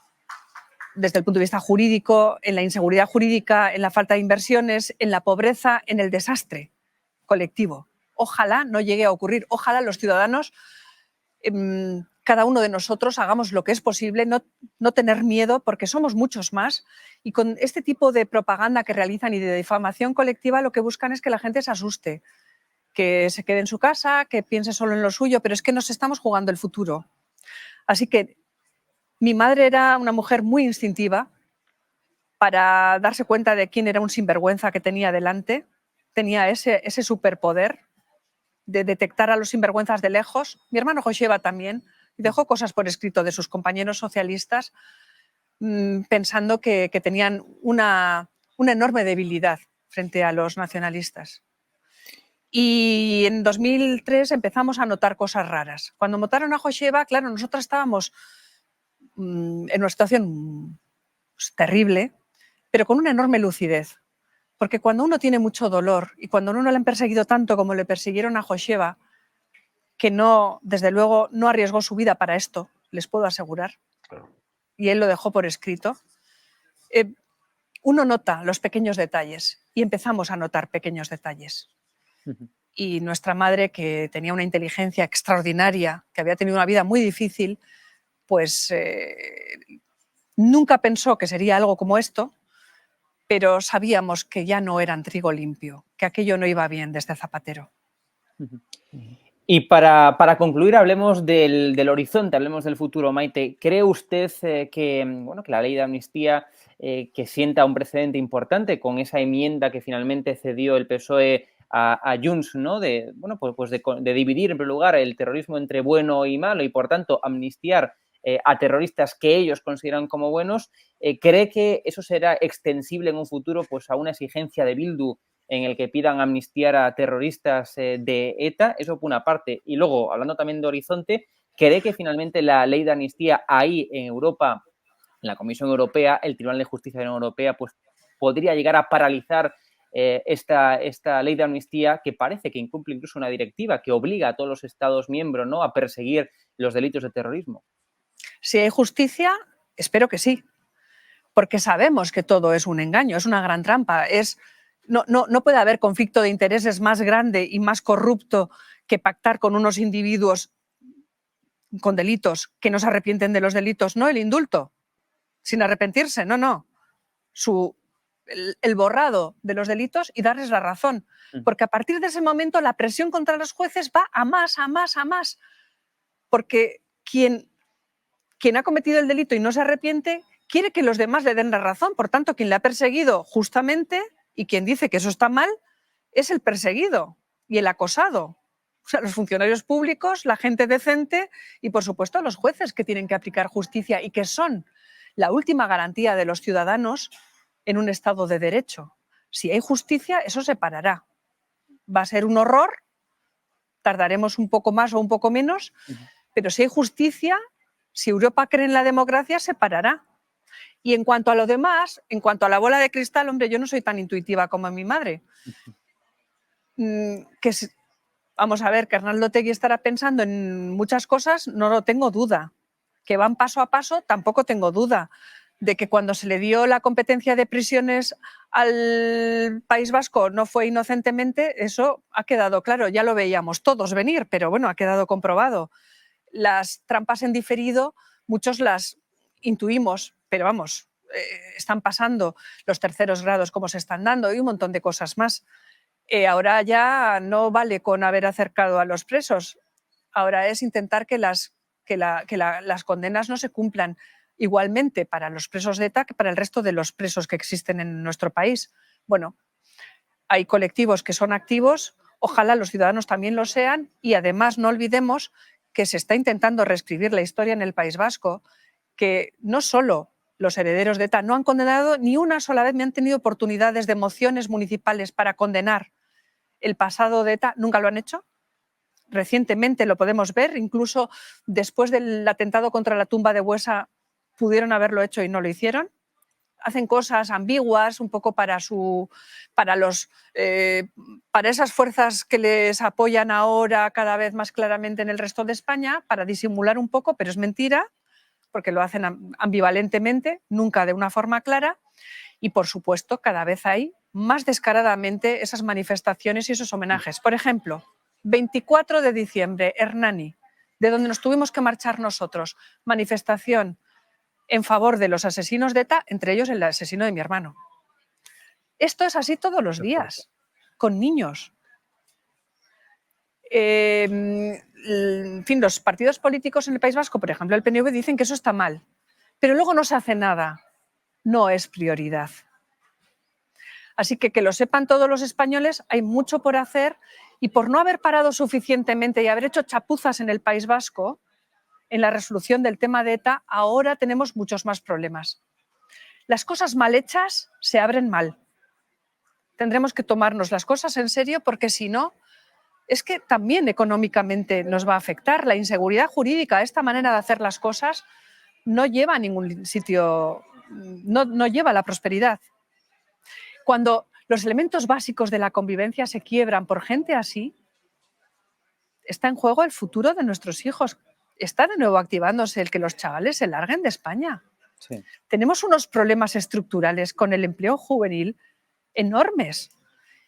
desde el punto de vista jurídico, en la inseguridad jurídica, en la falta de inversiones, en la pobreza, en el desastre colectivo. Ojalá no llegue a ocurrir, ojalá los ciudadanos, cada uno de nosotros, hagamos lo que es posible, no tener miedo, porque somos muchos más, y con este tipo de propaganda que realizan y de difamación colectiva lo que buscan es que la gente se asuste, que se quede en su casa, que piense solo en lo suyo, pero es que nos estamos jugando el futuro. Así que mi madre era una mujer muy instintiva para darse cuenta de quién era un sinvergüenza que tenía delante, tenía ese superpoder de detectar a los sinvergüenzas de lejos. Mi hermano Joseba también dejó cosas por escrito de sus compañeros socialistas pensando que tenían una enorme debilidad frente a los nacionalistas. Y en 2003 empezamos a notar cosas raras. Cuando votaron a Joseba, claro, nosotros estábamos en una situación terrible, pero con una enorme lucidez. Porque cuando uno tiene mucho dolor y cuando uno le han perseguido tanto como le persiguieron a Joseba, que no, desde luego, no arriesgó su vida para esto, les puedo asegurar, y él lo dejó por escrito, uno nota los pequeños detalles y empezamos a notar pequeños detalles. Y nuestra madre, que tenía una inteligencia extraordinaria, que había tenido una vida muy difícil, pues nunca pensó que sería algo como esto, pero sabíamos que ya no eran trigo limpio, que aquello no iba bien desde Zapatero. Y para concluir, hablemos del horizonte, hablemos del futuro. Maite, ¿cree usted que la ley de amnistía que sienta un precedente importante con esa enmienda que finalmente cedió el PSOE a Junts, ¿no? de dividir en primer lugar el terrorismo entre bueno y malo y por tanto amnistiar a terroristas que ellos consideran como buenos, ¿cree que eso será extensible en un futuro pues, a una exigencia de Bildu en el que pidan amnistiar a terroristas de ETA? Eso por una parte. Y luego, hablando también de horizonte, ¿cree que finalmente la ley de amnistía ahí en Europa, en la Comisión Europea, el Tribunal de Justicia de la Unión Europea, pues podría llegar a paralizar esta ley de amnistía que parece que incumple incluso una directiva que obliga a todos los Estados miembros, ¿no?, a perseguir los delitos de terrorismo? Si hay justicia, espero que sí, porque sabemos que todo es un engaño, es una gran trampa. No puede haber conflicto de intereses más grande y más corrupto que pactar con unos individuos con delitos que no se arrepienten de los delitos, no el indulto, sin arrepentirse, no. El borrado de los delitos y darles la razón, porque a partir de ese momento la presión contra los jueces va a más, porque quien ha cometido el delito y no se arrepiente quiere que los demás le den la razón, por tanto quien le ha perseguido justamente y quien dice que eso está mal es el perseguido y el acosado. O sea, los funcionarios públicos, la gente decente y, por supuesto, los jueces que tienen que aplicar justicia y que son la última garantía de los ciudadanos en un Estado de Derecho. Si hay justicia, eso se parará. Va a ser un horror, tardaremos un poco más o un poco menos, pero si hay justicia, si Europa cree en la democracia, se parará. Y en cuanto a lo demás, en cuanto a la bola de cristal, hombre, yo no soy tan intuitiva como mi madre. Vamos a ver, que Arnaldo Otegi estará pensando en muchas cosas, no lo tengo duda. que van paso a paso, tampoco tengo duda de que cuando se le dio la competencia de prisiones al País Vasco no fue inocentemente, eso ha quedado claro, ya lo veíamos todos venir, pero bueno, ha quedado comprobado. Las trampas en diferido, muchos las intuimos, pero vamos, están pasando, los terceros grados como se están dando y un montón de cosas más. Ahora ya no vale con haber acercado a los presos, ahora es intentar que las condenas no se cumplan igualmente para los presos de ETA que para el resto de los presos que existen en nuestro país. Bueno, hay colectivos que son activos, ojalá los ciudadanos también lo sean y además no olvidemos que se está intentando reescribir la historia en el País Vasco, que no solo los herederos de ETA no han condenado ni una sola vez, ni han tenido oportunidades de mociones municipales para condenar el pasado de ETA, nunca lo han hecho. Recientemente lo podemos ver, incluso después del atentado contra la tumba de Buesa pudieron haberlo hecho y no lo hicieron. Hacen cosas ambiguas un poco para esas fuerzas que les apoyan ahora cada vez más claramente en el resto de España, para disimular un poco, pero es mentira, porque lo hacen ambivalentemente, nunca de una forma clara, y por supuesto cada vez hay más descaradamente esas manifestaciones y esos homenajes. Por ejemplo, 24 de diciembre, Hernani, de donde nos tuvimos que marchar nosotros, manifestación en favor de los asesinos de ETA, entre ellos el asesino de mi hermano. Esto es así todos los días, con niños. En fin, los partidos políticos en el País Vasco, por ejemplo, el PNV, dicen que eso está mal, pero luego no se hace nada. No es prioridad. Así que lo sepan todos los españoles, hay mucho por hacer y por no haber parado suficientemente y haber hecho chapuzas en el País Vasco, en la resolución del tema de ETA, ahora tenemos muchos más problemas. Las cosas mal hechas se abren mal. Tendremos que tomarnos las cosas en serio porque si no, es que también económicamente nos va a afectar. La inseguridad jurídica, esta manera de hacer las cosas, no lleva a ningún sitio, no lleva a la prosperidad. Cuando los elementos básicos de la convivencia se quiebran por gente así, está en juego el futuro de nuestros hijos. Está de nuevo activándose el que los chavales se larguen de España. Sí. Tenemos unos problemas estructurales con el empleo juvenil enormes.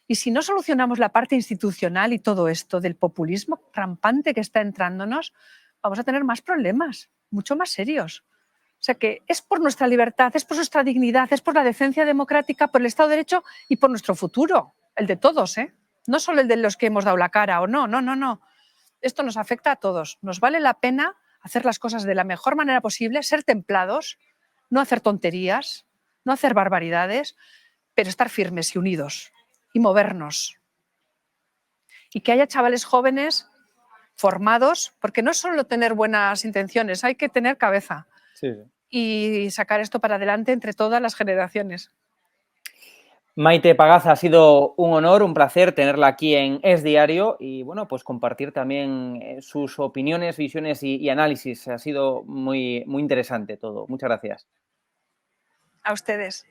Y si no solucionamos la parte institucional y todo esto del populismo rampante que está entrándonos, vamos a tener más problemas, mucho más serios. O sea que es por nuestra libertad, es por nuestra dignidad, es por la decencia democrática, por el Estado de Derecho y por nuestro futuro, el de todos, ¿eh? No solo el de los que hemos dado la cara o no. Esto nos afecta a todos. Nos vale la pena hacer las cosas de la mejor manera posible, ser templados, no hacer tonterías, no hacer barbaridades, pero estar firmes y unidos y movernos. Y que haya chavales jóvenes formados, porque no es solo tener buenas intenciones, hay que tener cabeza. Sí. Y sacar esto para adelante entre todas las generaciones. Maite Pagaza, ha sido un honor, un placer tenerla aquí en Es Diario y bueno, pues compartir también sus opiniones, visiones y análisis. Ha sido muy interesante todo. Muchas gracias. A ustedes.